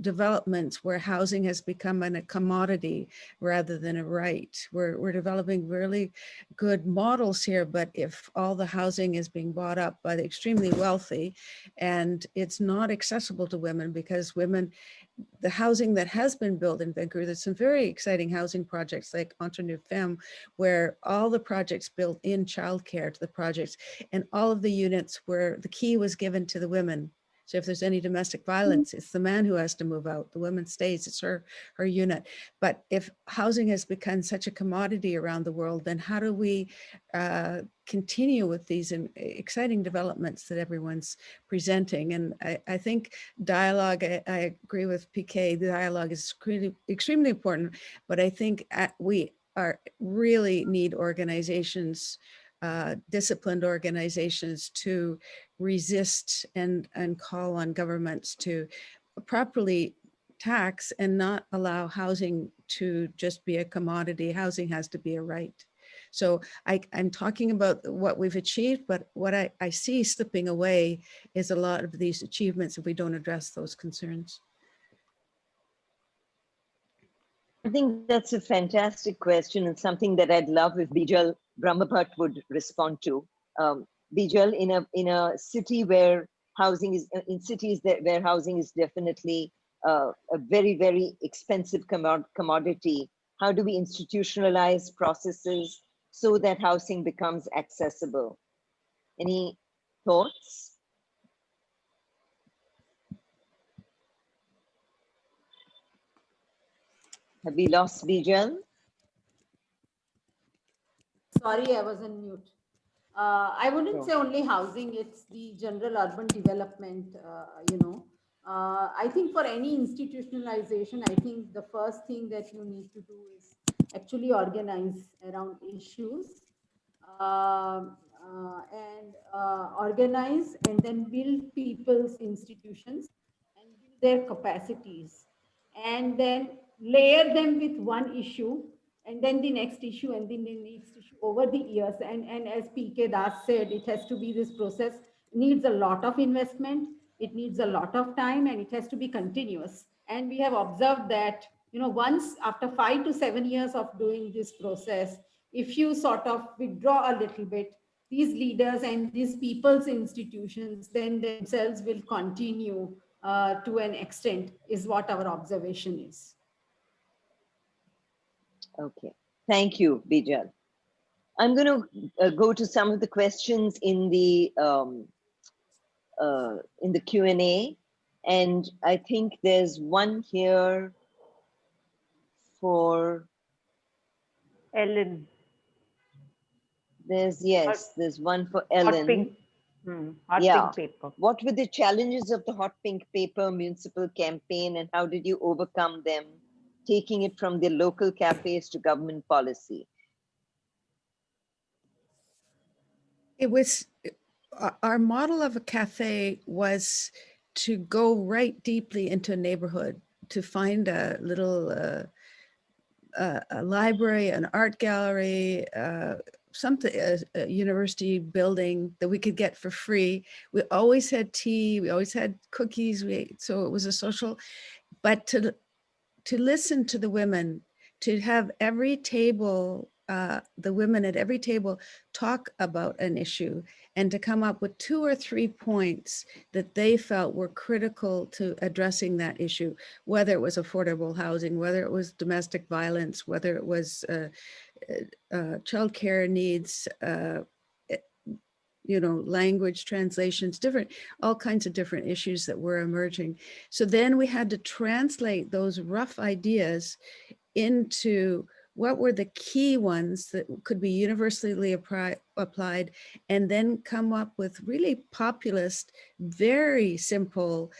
developments where housing has become a commodity rather than a right. We're developing really good models here, but if all the housing is being bought up by the extremely wealthy and it's not accessible to women, because women, the housing that has been built in Vancouver, there's some very exciting housing projects like Entre Nous Femmes, where all the projects built in childcare to the projects, and all of the units where the key was given to the women. So if there's any domestic violence, it's the man who has to move out. The woman stays, it's her unit. But if housing has become such a commodity around the world, then how do we continue with these exciting developments that everyone's presenting? And I think dialogue, I agree with PK, the dialogue is extremely important, but I think we really need organizations, disciplined organizations, to resist and call on governments to properly tax and not allow housing to just be a commodity. Housing has to be a right. So I'm talking about what we've achieved, but what I see slipping away is a lot of these achievements if we don't address those concerns. I think that's a fantastic question, and something that I'd love if Bijal Brahmbhatt would respond to. Bijal, in a city where housing is, in cities where housing is definitely a very, very expensive commodity, how do we institutionalize processes so that housing becomes accessible? Any thoughts? Have we lost Bijal? Sorry, I was on mute. I wouldn't say only housing, it's the general urban development, I think for any institutionalization, I think the first thing that you need to do is actually organize around issues, organize and then build people's institutions and build their capacities, and then layer them with one issue, and then the next issue, and then the next issue over the years. And as PK Das said, it has to be, this process needs a lot of investment, it needs a lot of time, and it has to be continuous. And we have observed that, once after 5 to 7 years of doing this process, if you sort of withdraw a little bit, these leaders and these people's institutions then themselves will continue to an extent, is what our observation is. Okay, thank you, Bijal. I'm going to go to some of the questions in the Q&A, and I think there's one here for Ellen. There's one for Ellen. Hot pink, hot pink paper. What were the challenges of the hot pink paper municipal campaign, and how did you overcome them, taking it from the local cafes to government policy? It was, our model of a cafe was to go right deeply into a neighborhood, to find a little a library, an art gallery, something, a university building that we could get for free. We always had tea, we always had cookies, so it was a social, but to listen to the women, to have every table the women at every table talk about an issue and to come up with 2 or 3 points that they felt were critical to addressing that issue, whether it was affordable housing, whether it was domestic violence, whether it was childcare needs, language translations, all kinds of different issues that were emerging. So then we had to translate those rough ideas into what were the key ones that could be universally applied, and then come up with really populist, very simple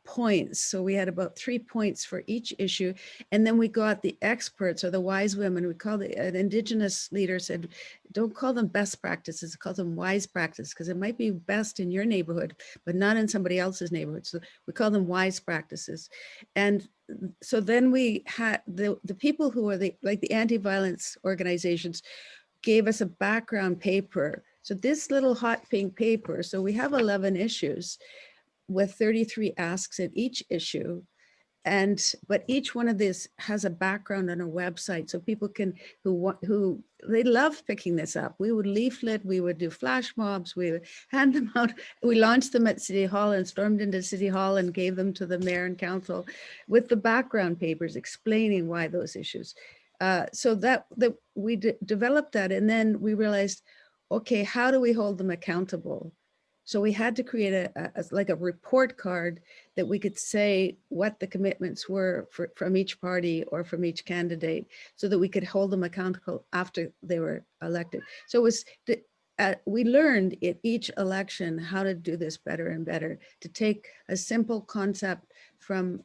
points. So we had about 3 points for each issue. And then we got the experts or the wise women. We called an indigenous leader said, don't call them best practices, call them wise practices, because it might be best in your neighborhood, but not in somebody else's neighborhood. So we call them wise practices. And so then we had the people who are like the anti-violence organizations gave us a background paper. So this little hot pink paper, so we have 11 issues with 33 asks at each issue. But each one of these has a background on a website, so people can, who they love picking this up. We would leaflet, we would do flash mobs, we would hand them out. We launched them at City Hall and stormed into City Hall and gave them to the mayor and council with the background papers explaining why those issues. So that we developed that, and then we realized, okay, how do we hold them accountable? So we had to create like a report card that we could say what the commitments were from each party or from each candidate, so that we could hold them accountable after they were elected. So it was, we learned at each election how to do this better and better, to take a simple concept from,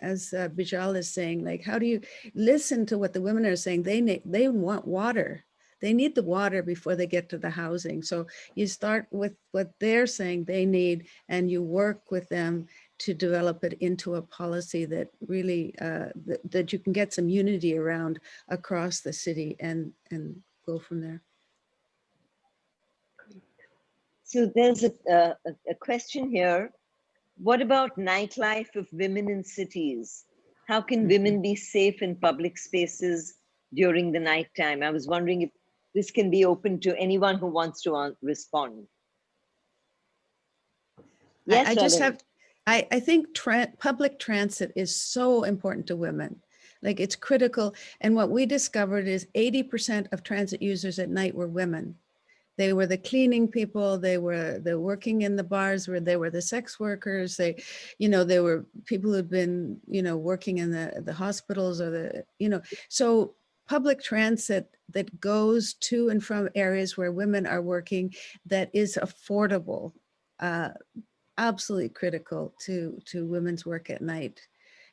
as Bijal is saying, like, how do you listen to what the women are saying? They want water. They need the water before they get to the housing. So you start with what they're saying they need, and you work with them to develop it into a policy that really, that you can get some unity around across the city and go from there. So there's a question here. What about nightlife of women in cities? How can women be safe in public spaces during the nighttime? I was wondering if this can be open to anyone who wants to respond. Yes, I just have, I think public transit is so important to women. Like, it's critical. And what we discovered is 80% of transit users at night were women. They were the cleaning people, they were the working in the bars, where they were the sex workers, they were people who'd been, working in the hospitals or so public transit that goes to and from areas where women are working, that is affordable, absolutely critical to women's work at night.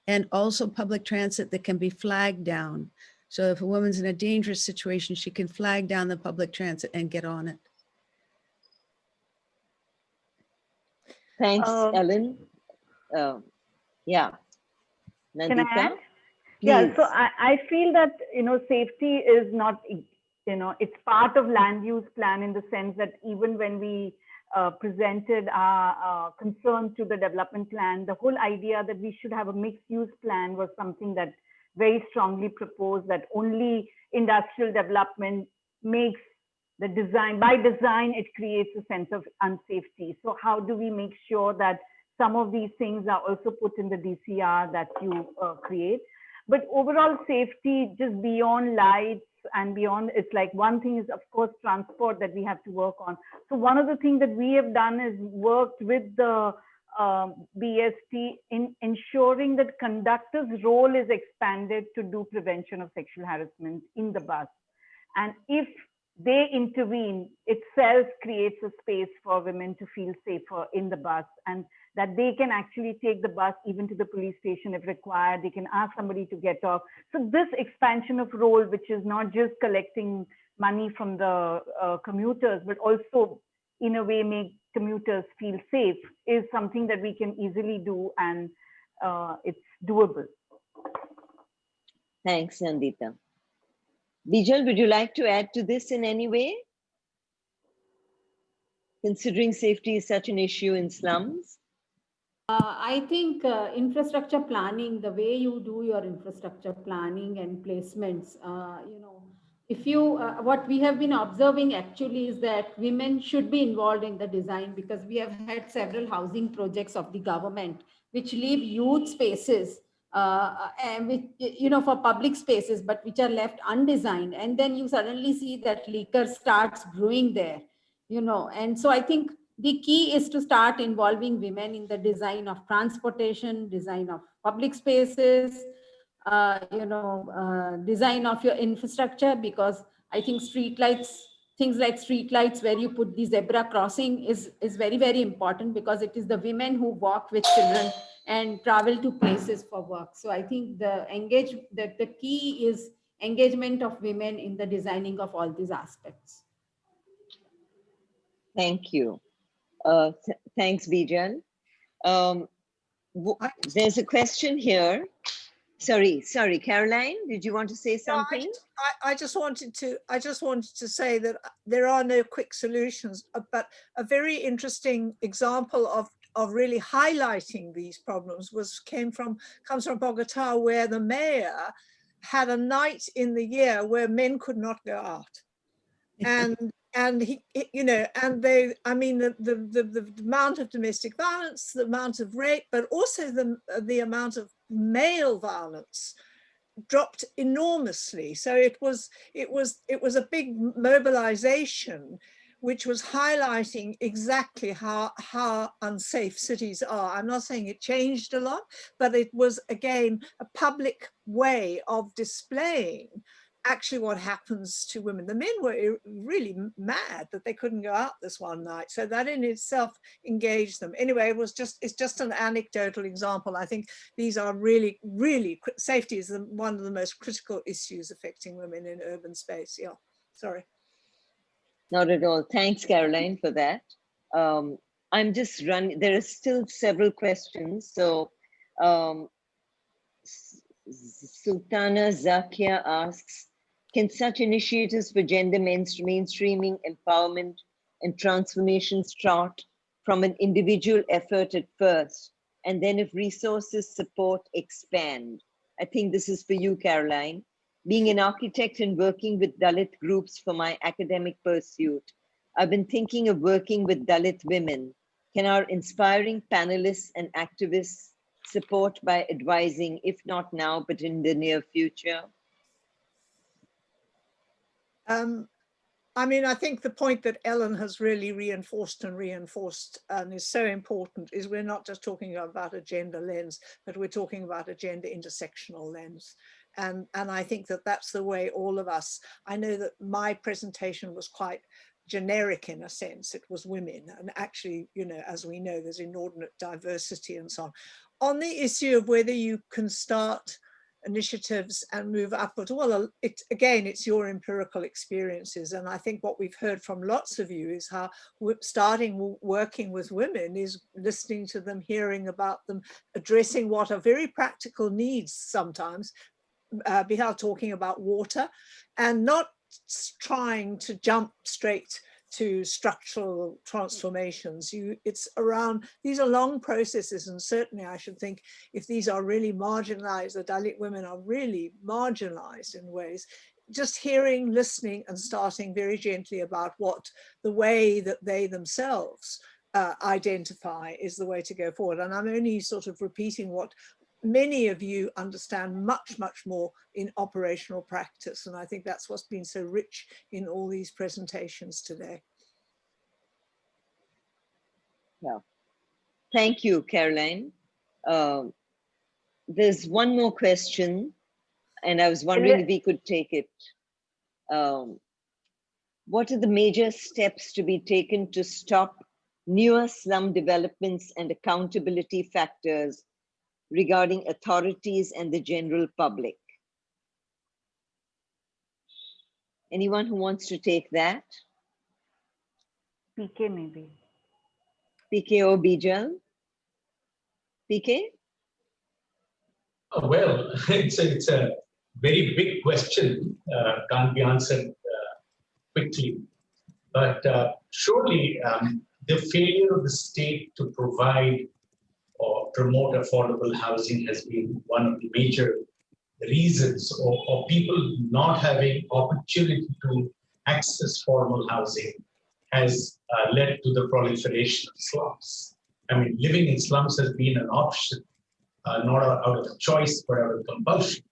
And also public transit that can be flagged down. So if a woman's in a dangerous situation, she can flag down the public transit and get on it. Thanks, Ellen. Yeah. Nandita? Can I add? Please. Yeah, so I feel that, safety is not, it's part of land use plan, in the sense that even when we presented our concern to the development plan, the whole idea that we should have a mixed use plan was something that very strongly proposed, that only industrial development makes the design, by design, it creates a sense of unsafety. So how do we make sure that some of these things are also put in the DCR that you create? But overall safety, just beyond lights and beyond, it's like, one thing is, of course, transport that we have to work on. So one of the things that we have done is worked with the BST in ensuring that conductor's role is expanded to do prevention of sexual harassment in the bus. And if they intervene, itself creates a space for women to feel safer in the bus, and that they can actually take the bus even to the police station if required. They can ask somebody to get off. So this expansion of role, which is not just collecting money from the commuters, but also in a way make commuters feel safe, is something that we can easily do, and it's doable. Thanks, Nandita. Bijal, would you like to add to this in any way? Considering safety is such an issue in slums? I think infrastructure planning, the way you do your infrastructure planning and placements, if you, what we have been observing actually is that women should be involved in the design, because we have had several housing projects of the government which leave huge spaces and which, you know, for public spaces, but which are left undesigned. And then you suddenly see that liquor starts brewing there, you know. And so I think the key is to start involving women in the design of transportation, design of public spaces, design of your infrastructure, because I think things like street lights where you put the zebra crossing is very, very important, because it is the women who walk with children and travel to places for work. So I think the key is engagement of women in the designing of all these aspects. Thank you. Thanks, Bijal. There's a question here. Sorry, Caroline, did you want to say something? No, I just wanted to say that there are no quick solutions, but a very interesting example of really highlighting these problems comes from Bogota, where the mayor had a night in the year where men could not go out. And he, you know, and they, I mean, the amount of domestic violence, the amount of rape, but also the amount of male violence dropped enormously. So it was a big mobilization, which was highlighting exactly how unsafe cities are. I'm not saying it changed a lot, but it was, again, a public way of displaying actually what happens to women. The men were really mad that they couldn't go out this one night. So that in itself engaged them. Anyway, it's just an anecdotal example. I think these are really, safety is one of the most critical issues affecting women in urban space. Yeah, sorry. Not at all. Thanks, Caroline, for that. I'm just running, there are still several questions. So Sultana Zakia asks, can such initiatives for gender mainstreaming, empowerment, and transformation start from an individual effort at first, and then if resources support, expand? I think this is for you, Caroline. Being an architect and working with Dalit groups for my academic pursuit, I've been thinking of working with Dalit women. Can our inspiring panelists and activists support by advising, if not now, but in the near future? I mean, I think the point that Ellen has really reinforced and is so important is we're not just talking about a gender lens, but we're talking about a gender intersectional lens. And I think that that's the way all of us, I know that my presentation was quite generic in a sense, it was women, and actually, you know, as we know, there's inordinate diversity and so on. On the issue of whether you can start initiatives and move upwards, well, it's your empirical experiences, and I think what we've heard from lots of you is how starting working with women is listening to them, hearing about them, addressing what are very practical needs sometimes. Bijal talking about water, and not trying to jump straight to structural transformations. It's around, these are long processes, and certainly I should think if these are really marginalized, the Dalit women are really marginalized in ways, just hearing, listening, and starting very gently about what the way that they themselves identify is the way to go forward. And I'm only sort of repeating what many of you understand much, much more in operational practice. And I think that's what's been so rich in all these presentations today. Yeah. Thank you, Caroline. There's one more question, and I was wondering if we could take it. What are the major steps to be taken to stop newer slum developments and accountability factors regarding authorities and the general public? Anyone who wants to take that? PK maybe. PK or Bijal? PK? Oh, well, it's a very big question, can't be answered quickly. But surely the failure of the state to provide or promote affordable housing has been one of the major reasons or people not having opportunity to access formal housing has led to the proliferation of slums. I mean, living in slums has been an option, not out of choice, but out of compulsion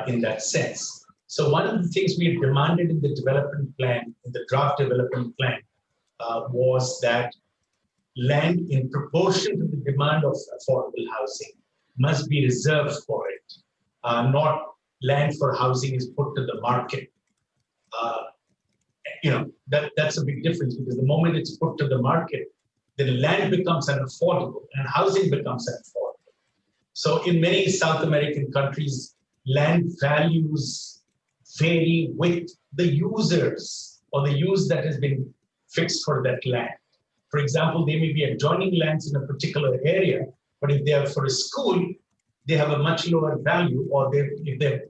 in that sense. So one of the things we had demanded in the development plan, in the draft development plan, was that land in proportion to the demand of affordable housing must be reserved for it. Not land for housing is put to the market. That's a big difference, because the moment it's put to the market, then land becomes unaffordable and housing becomes unaffordable. So in many South American countries, land values vary with the users or the use that has been fixed for that land. For example, they may be adjoining lands in a particular area, but if they are for a school, they have a much lower value, or if they're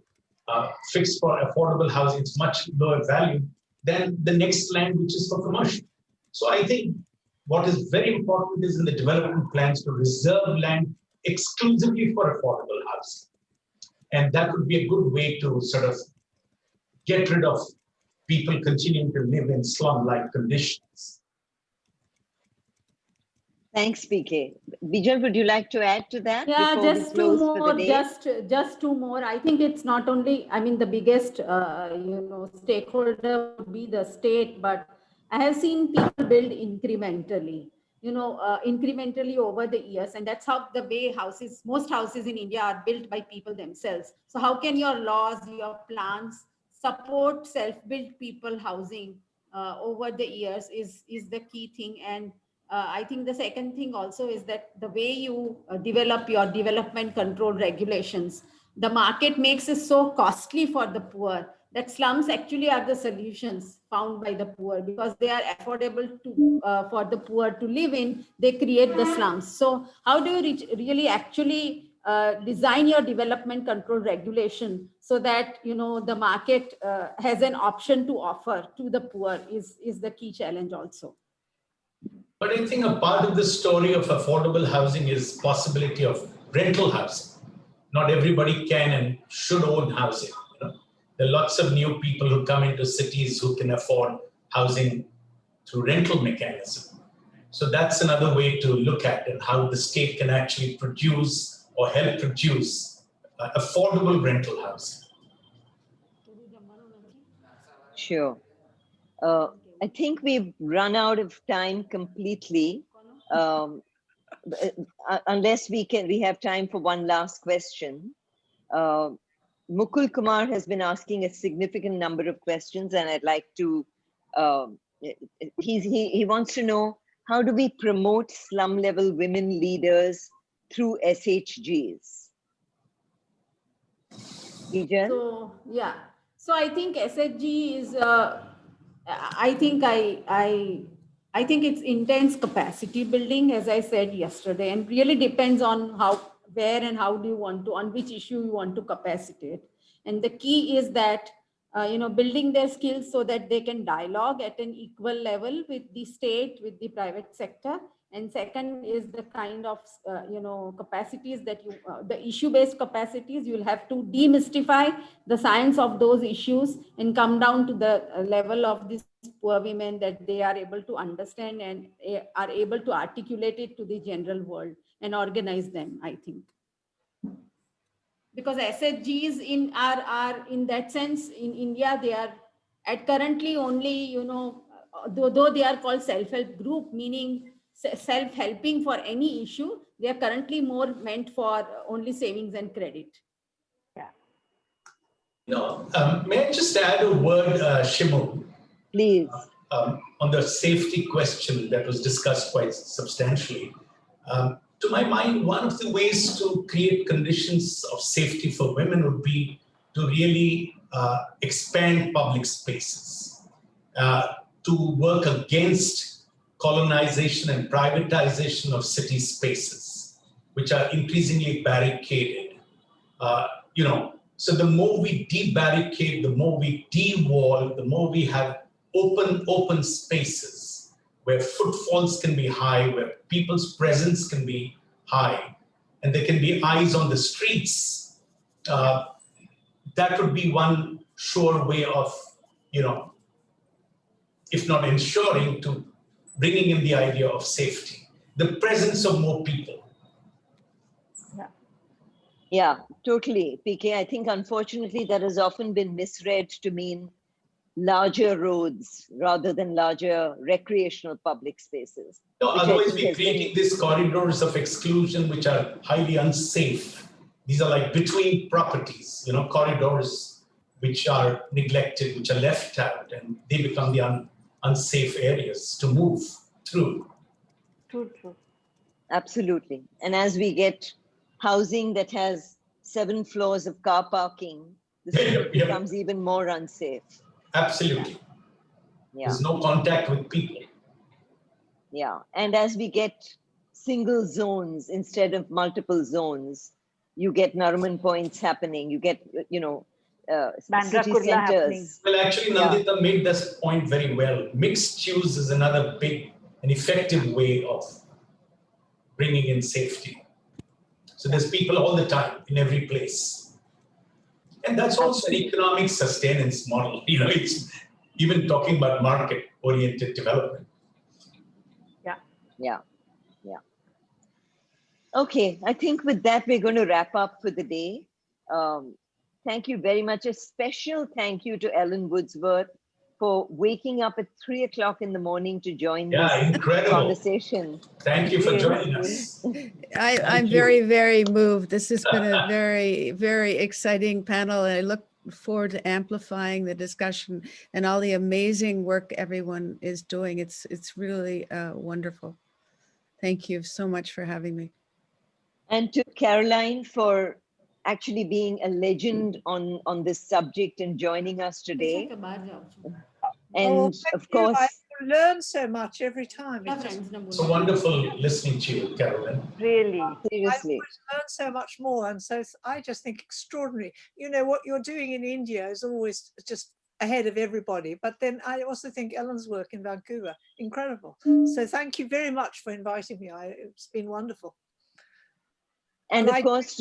fixed for affordable housing, it's much lower value than the next land, which is for commercial. So I think what is very important is in the development plans to reserve land exclusively for affordable housing. And that would be a good way to sort of get rid of people continuing to live in slum-like conditions. Thanks, PK. Bijal, would you like to add to that? Yeah, before just we close two for more. the day? Just two more. I think it's not only. I mean, the biggest, stakeholder would be the state, but I have seen people build incrementally. Incrementally over the years, and that's how the way most houses in India are built by people themselves. So how can your laws, your plans support self-built people housing over the years is the key thing. And I think the second thing also is that the way you develop your development control regulations, the market makes it so costly for the poor that slums actually are the solutions found by the poor, because they are affordable to for the poor to live in. They create the slums. So how do you really actually design your development control regulation so that the market has an option to offer to the poor is the key challenge also. But I think a part of the story of affordable housing is possibility of rental housing. Not everybody can and should own housing. There are lots of new people who come into cities who can afford housing through rental mechanism. So that's another way to look at it, how the state can actually produce or help produce affordable rental housing. Sure. I think we've run out of time completely. Unless we have time for one last question. Mukul Kumar has been asking a significant number of questions, and I'd like to, he wants to know, how do we promote slum level women leaders through SHGs? Bijal? So, yeah. So I think SHG is, I think it's intense capacity building, as I said yesterday, and really depends on where and how do you want to, on which issue you want to capacitate. And the key is that, building their skills so that they can dialogue at an equal level with the state, with the private sector. And second is the kind of, capacities that the issue-based capacities, you'll have to demystify the science of those issues and come down to the level of these poor women that they are able to understand and are able to articulate it to the general world and organize them, I think. Because SHGs are in that sense, in India, they are at currently only, though they are called self-help group, meaning self-helping for any issue, they are currently more meant for only savings and credit. Yeah. May I just add a word, Shimul? Please. On the safety question that was discussed quite substantially. To my mind, one of the ways to create conditions of safety for women would be to really expand public spaces, to work against colonization and privatization of city spaces, which are increasingly barricaded. So the more we de-barricade, the more we de-wall, the more we have open spaces where footfalls can be high, where people's presence can be high, and there can be eyes on the streets, that would be one sure way of, if not ensuring, to bringing in the idea of safety, the presence of more people. Yeah, totally, PK. I think unfortunately that has often been misread to mean larger roads rather than larger recreational public spaces. No, otherwise we're creating these corridors of exclusion which are highly unsafe. These are like between properties, corridors which are neglected, which are left out, and they become the unsafe areas to move through. True. Absolutely. And as we get housing that has 7 floors of car parking, the city becomes even more unsafe. Absolutely. Yeah. There's no contact with people. Yeah. And as we get single zones instead of multiple zones, you get Narman points happening. You get, city centers. Well, actually, Nandita made this point very well. Mixed use is another big and effective way of bringing in safety. So there's people all the time in every place. And that's also an economic sustenance model. It's even talking about market-oriented development. Yeah. Okay, I think with that, we're going to wrap up for the day. Thank you very much. A special thank you to Ellen Woodsworth for waking up at 3 o'clock in the morning to join this incredible conversation. Thank you for joining us. I'm very, very moved. This has been a very, very exciting panel, and I look forward to amplifying the discussion and all the amazing work everyone is doing. It's really wonderful. Thank you so much for having me. And to Caroline for actually being a legend on this subject and joining us today. And of course, I learn so much every time. It's so wonderful listening to you, Caroline. Really. Seriously. I learn so much more. And so I just think extraordinary. What you're doing in India is always just ahead of everybody. But then I also think Ellen's work in Vancouver, incredible. So thank you very much for inviting me. It's been wonderful. And of course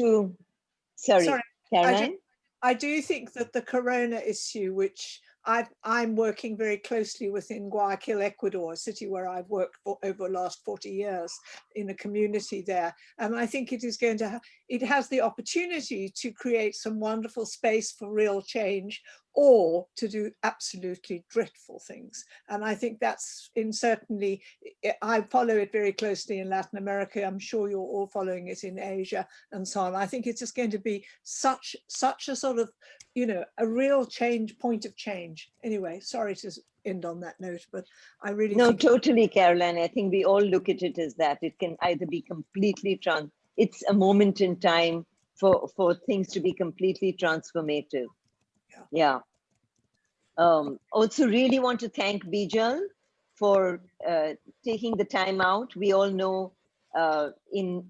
sorry, Caroline? I do think that the corona issue, which I'm working very closely with in Guayaquil, Ecuador, a city where I've worked for over the last 40 years in a community there. And I think it is going to, it has the opportunity to create some wonderful space for real change, or to do absolutely dreadful things. And I think that's certainly, I follow it very closely in Latin America. I'm sure you're all following it in Asia and so on. I think it's just going to be such a sort of, a real point of change. Anyway, sorry to end on that note, but I really think totally, Caroline. I think we all look at it as that. It can either be completely it's a moment in time for things to be completely transformative. Yeah. Also really want to thank Bijal for taking the time out. We all know in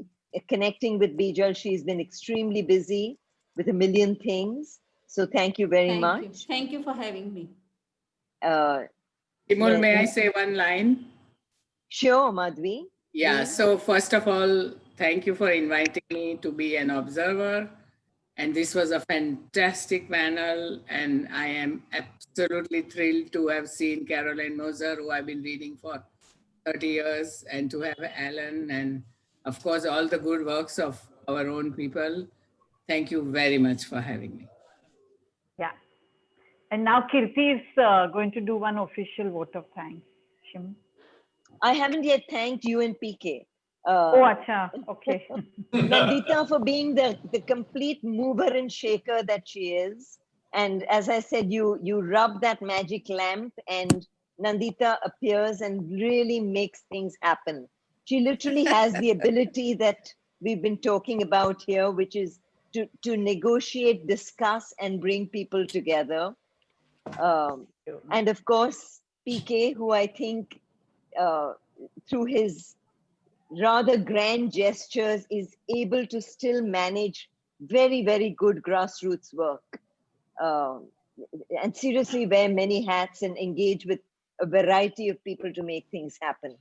connecting with Bijal, she's been extremely busy with a million things. So thank you very much. Thank you for having me. Shimul, may I say one line? Sure, Madhvi. Yeah, so first of all, thank you for inviting me to be an observer. And this was a fantastic panel. And I am absolutely thrilled to have seen Caroline Moser, who I've been reading for 30 years, and to have Alan, and of course, all the good works of our own people. Thank you very much for having me. Yeah. And now Kirti is going to do one official vote of thanks. Shimul. I haven't yet thanked you and PK. Acha. Okay. Nandita for being the complete mover and shaker that she is. And as I said, you rub that magic lamp and Nandita appears and really makes things happen. She literally has the ability that we've been talking about here, which is to negotiate, discuss, and bring people together. And of course, PK, who I think through his rather grand gestures is able to still manage very, very good grassroots work. And seriously wear many hats and engage with a variety of people to make things happen.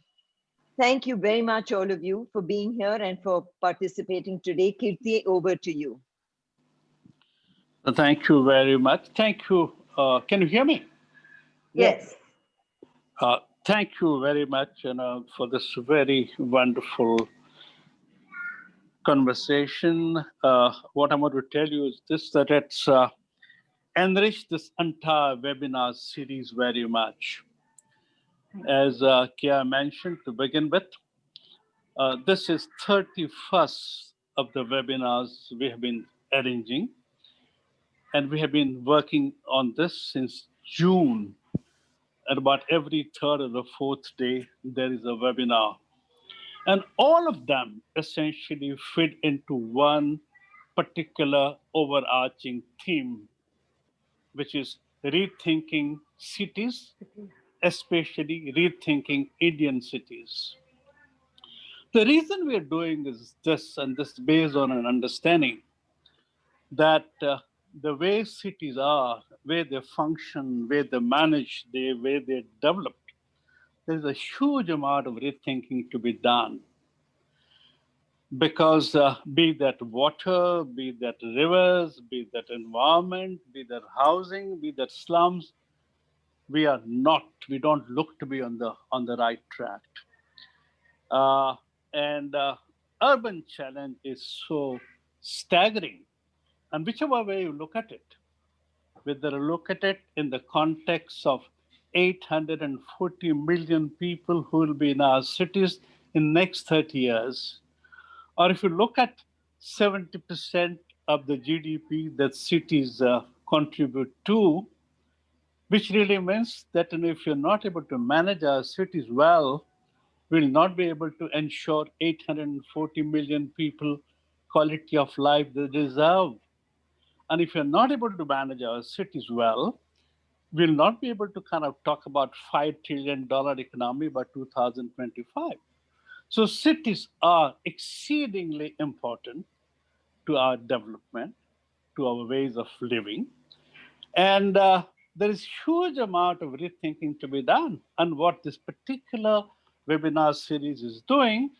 Thank you very much, all of you, for being here and for participating today. Kirti, over to you. Thank you very much. Thank you. Can you hear me? Yes. Thank you very much, for this very wonderful conversation. What I'm going to tell you is this, that it's enriched this entire webinar series very much. As Kia mentioned to begin with, this is 31st of the webinars we have been arranging. And we have been working on this since June. And about every third or the fourth day, there is a webinar. And all of them essentially fit into one particular overarching theme, which is rethinking cities, especially rethinking Indian cities. The reason we are doing is this, and this is based on an understanding that the way cities are, where they function, where they manage, the way they're developed, there's a huge amount of rethinking to be done. Because be that water, be that rivers, be that environment, be that housing, be that slums, we don't look to be on the right track. And urban challenge is so staggering. And whichever way you look at it, whether you look at it in the context of 840 million people who will be in our cities in the next 30 years, or if you look at 70% of the GDP that cities contribute to, which really means that if you're not able to manage our cities well, we'll not be able to ensure 840 million people quality of life they deserve. And if you're not able to manage our cities well, we'll not be able to kind of talk about $5 trillion economy by 2025. So cities are exceedingly important to our development, to our ways of living. And there is huge amount of rethinking to be done. And what this particular webinar series is doing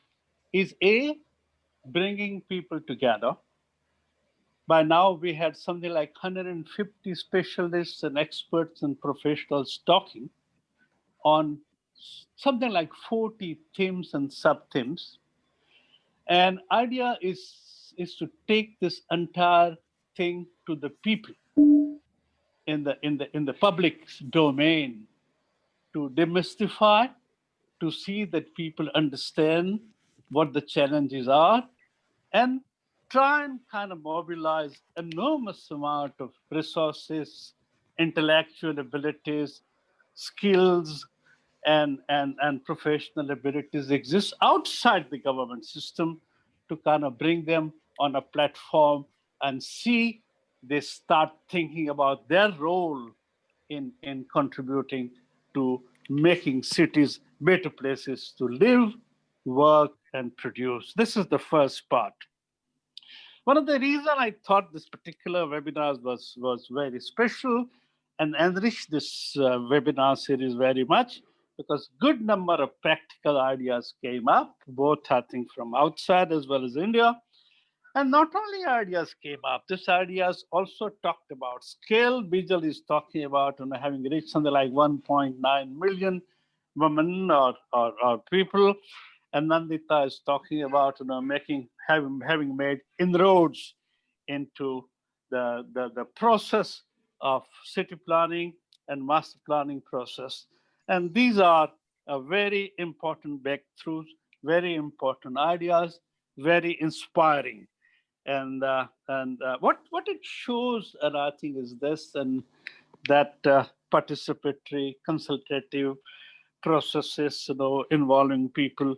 is bringing people together. By now, we had something like 150 specialists and experts and professionals talking on something like 40 themes and sub-themes. And idea is to take this entire thing to the people in the public domain, to demystify, to see that people understand what the challenges are, and try and kind of mobilize enormous amount of resources, intellectual abilities, skills, and professional abilities exist outside the government system to kind of bring them on a platform and see they start thinking about their role in contributing to making cities better places to live, work, and produce. This is the first part. One of the reasons I thought this particular webinar was very special and enriched this webinar series very much, because good number of practical ideas came up, both I think from outside as well as India. And not only ideas came up, these ideas also talked about scale. Bijal is talking about having reached something like 1.9 million women or people. And Nandita is talking about having made inroads into the process of city planning and master planning process. And these are very important breakthroughs, very important ideas, very inspiring. And what it shows, and I think, is this, and that participatory, consultative processes, involving people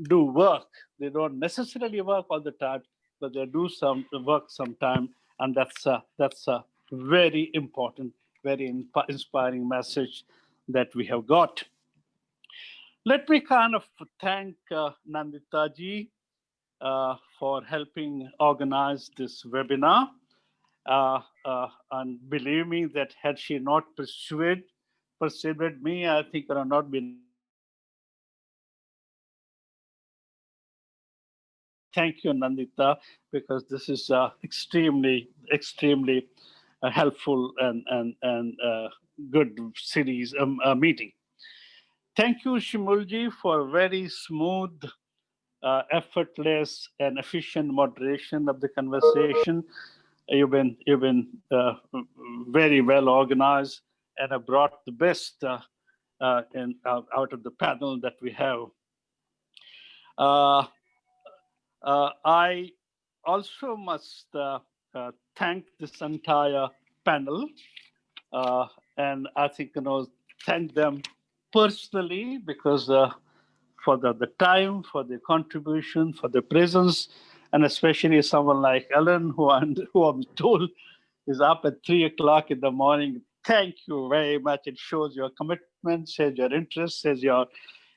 do work. They don't necessarily work all the time, but they do some work sometime, and that's a very important, very inspiring message that we have got. Let me kind of thank Nandita ji for helping organize this webinar. And believe me that had she not persuaded me, I think I would not been thank you, Nandita, because this is extremely helpful and good series meeting. Thank you, Shimulji, for very smooth, effortless, and efficient moderation of the conversation. You've been very well organized and have brought the best out of the panel that we have. I also must thank this entire panel, and I think thank them personally because for the time, for the contribution, for the presence, and especially someone like Ellen, who I'm told is up at 3 o'clock in the morning. Thank you very much. It shows your commitment, says your interest, says your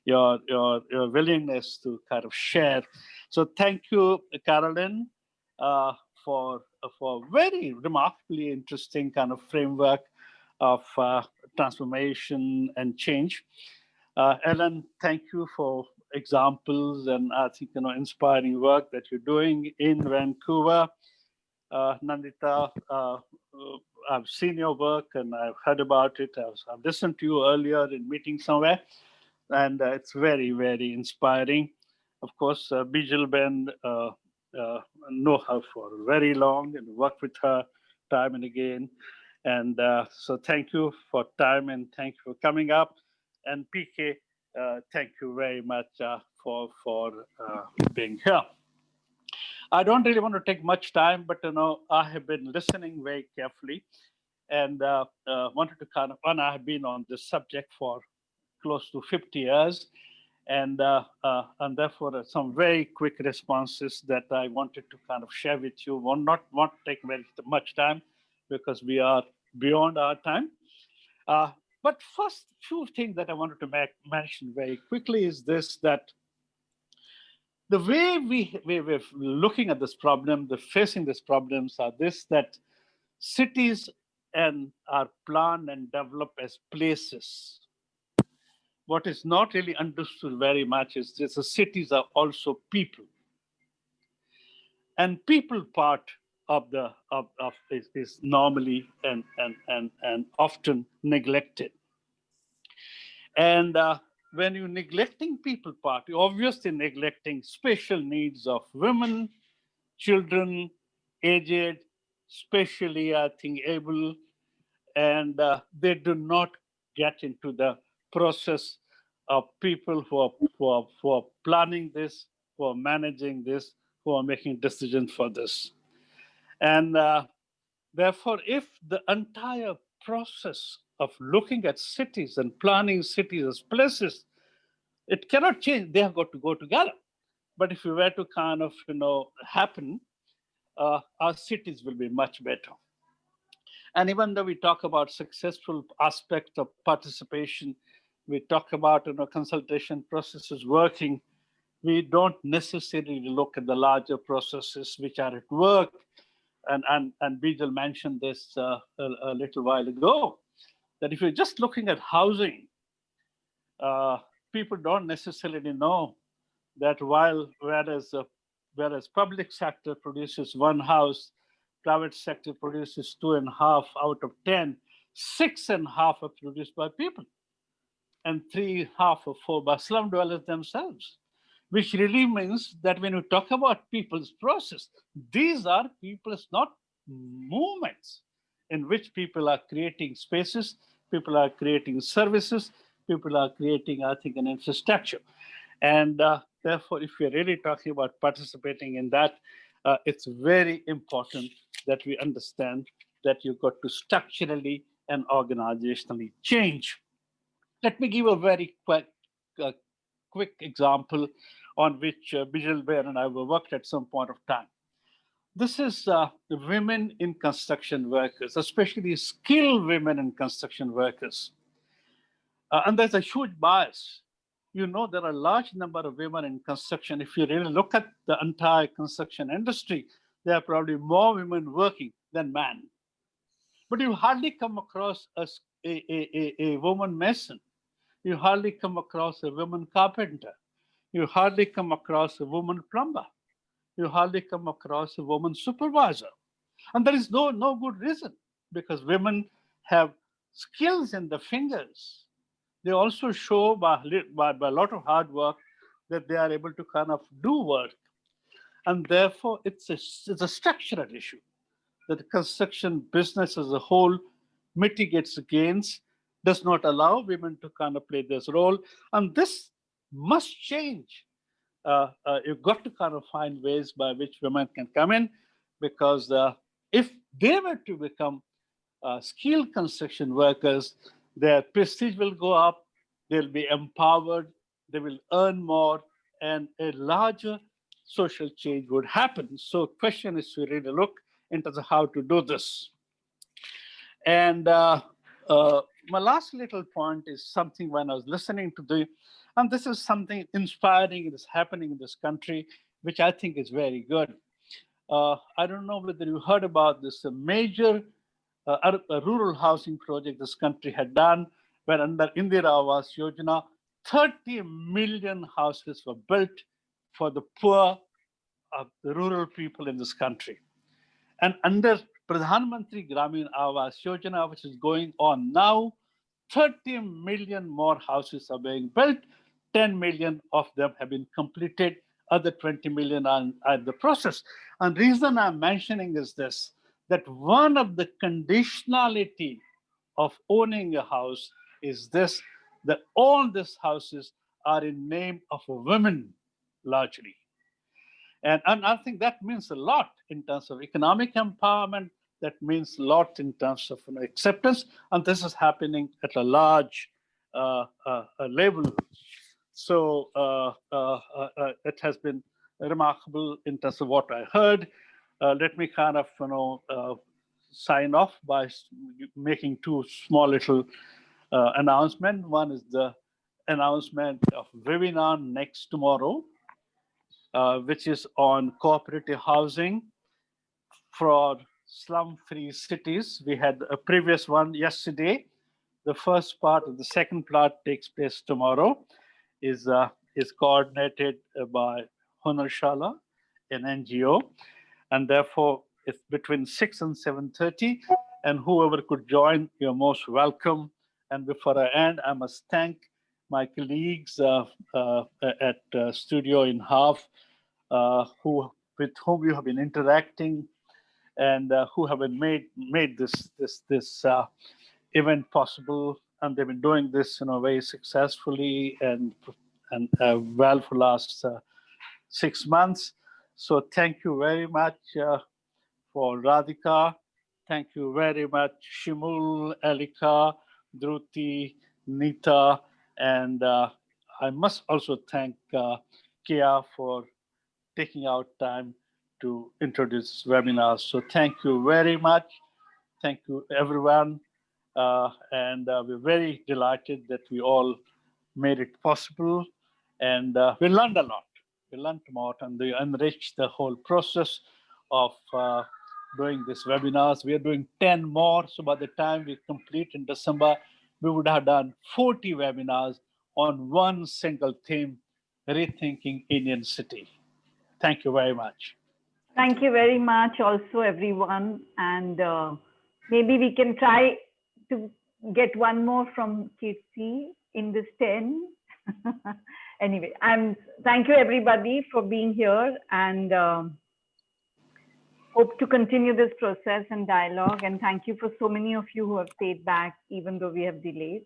willingness to kind of share. So thank you, Carolyn, for very remarkably interesting kind of framework of transformation and change. Ellen, thank you for examples and I think inspiring work that you're doing in Vancouver. Nandita, I've seen your work and I've heard about it. I've listened to you earlier in meeting somewhere, and it's very, very inspiring. Of course, Bijal Ben, know her for very long and worked with her time and again. And so thank you for time and thank you for coming up. And PK, thank you very much for being here. I don't really want to take much time, but I have been listening very carefully and wanted to I have been on this subject for close to 50 years, and therefore some very quick responses that I wanted to kind of share with you. Will not take very much time because we are beyond our time. But first few things that I wanted to mention very quickly is this, that the way we're looking at this problem, facing these problems are this, that cities are planned and developed as places. What is not really understood very much is this: the cities are also people, and people part of is normally and often neglected. And when you're neglecting people part, you're obviously neglecting special needs of women, children, aged, especially I think able, and they do not get into the process of people who are planning this, who are managing this, who are making decisions for this. And therefore, if the entire process of looking at cities and planning cities as places, it cannot change. They have got to go together. But if we were to kind of, happen, our cities will be much better. And even though we talk about successful aspects of participation, we talk about consultation processes working, we don't necessarily look at the larger processes which are at work. And Bijal mentioned this a little while ago, that if you're just looking at housing, people don't necessarily know that whereas public sector produces one house, private sector produces 2.5 out of 10, 6.5 are produced by people, and 3.5 or 4 by slum dwellers themselves, which really means that when you talk about people's process, these are people's, not movements, in which people are creating spaces, people are creating services, people are creating, I think, an infrastructure. And therefore, if we're really talking about participating in that, it's very important that we understand that you've got to structurally and organizationally change. Let me give a very quick example on which Bijal Bear and I were worked at some point of time. This is the women in construction workers, especially skilled women in construction workers. And there's a huge bias. There are a large number of women in construction. If you really look at the entire construction industry, there are probably more women working than men. But you hardly come across a woman mason. You hardly come across a woman carpenter. You hardly come across a woman plumber. you hardly come across a woman supervisor. And there is no good reason, because women have skills in the fingers. They also show by a lot of hard work that they are able to kind of do work. And therefore, it's a structural issue that the construction business as a whole mitigates gains, does not allow women to kind of play this role. And this must change. You've got to kind of find ways by which women can come in, because if they were to become skilled construction workers, their prestige will go up, they'll be empowered, they will earn more, and a larger social change would happen. So question is to really look into how to do this. And my last little point is something when I was listening to and this is something inspiring that is happening in this country, which I think is very good. I don't know whether you heard about this major rural housing project this country had done, where under Indira Awas Yojana, 30 million houses were built for the poor, the rural people in this country. And under Pradhan Mantri Gramin Awas Yojana, which is going on now, 30 million more houses are being built. 10 million of them have been completed. Other 20 million are in the process. And the reason I'm mentioning is this, that one of the conditionality of owning a house is this, that all these houses are in name of women largely. And I think that means a lot in terms of economic empowerment. That means a lot in terms of acceptance. And this is happening at a large level. So it has been remarkable in terms of what I heard. Let me kind of sign off by making two small little announcements. One is the announcement of webinar next tomorrow, which is on cooperative housing for slum-free cities. We had a previous one yesterday. The first part of the second part takes place tomorrow. Is coordinated by Hunarshala, an NGO, and therefore it's between 6 and 7:30. And whoever could join, you're most welcome. And before I end, I must thank my colleagues at Studio INHAF, with whom you have been interacting, and who have been made this event possible. And they've been doing this very successfully and well for the last 6 months. So thank you very much for Radhika. Thank you very much, Shimul, Elika, Dhruti, Nita, and I must also thank Kia for taking out time to introduce this webinar. So thank you very much. Thank you, everyone. And we're very delighted that we all made it possible. And we learned a lot. We learned more, and we enriched the whole process of doing these webinars. We are doing 10 more. So by the time we complete in December, we would have done 40 webinars on one single theme, rethinking Indian city. Thank you very much. Thank you very much also, everyone. And maybe we can try to get one more from Kirti in this 10. Anyway, thank you everybody for being here, and hope to continue this process and dialogue. And thank you for so many of you who have stayed back, even though we have delayed.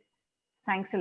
Thanks a lot.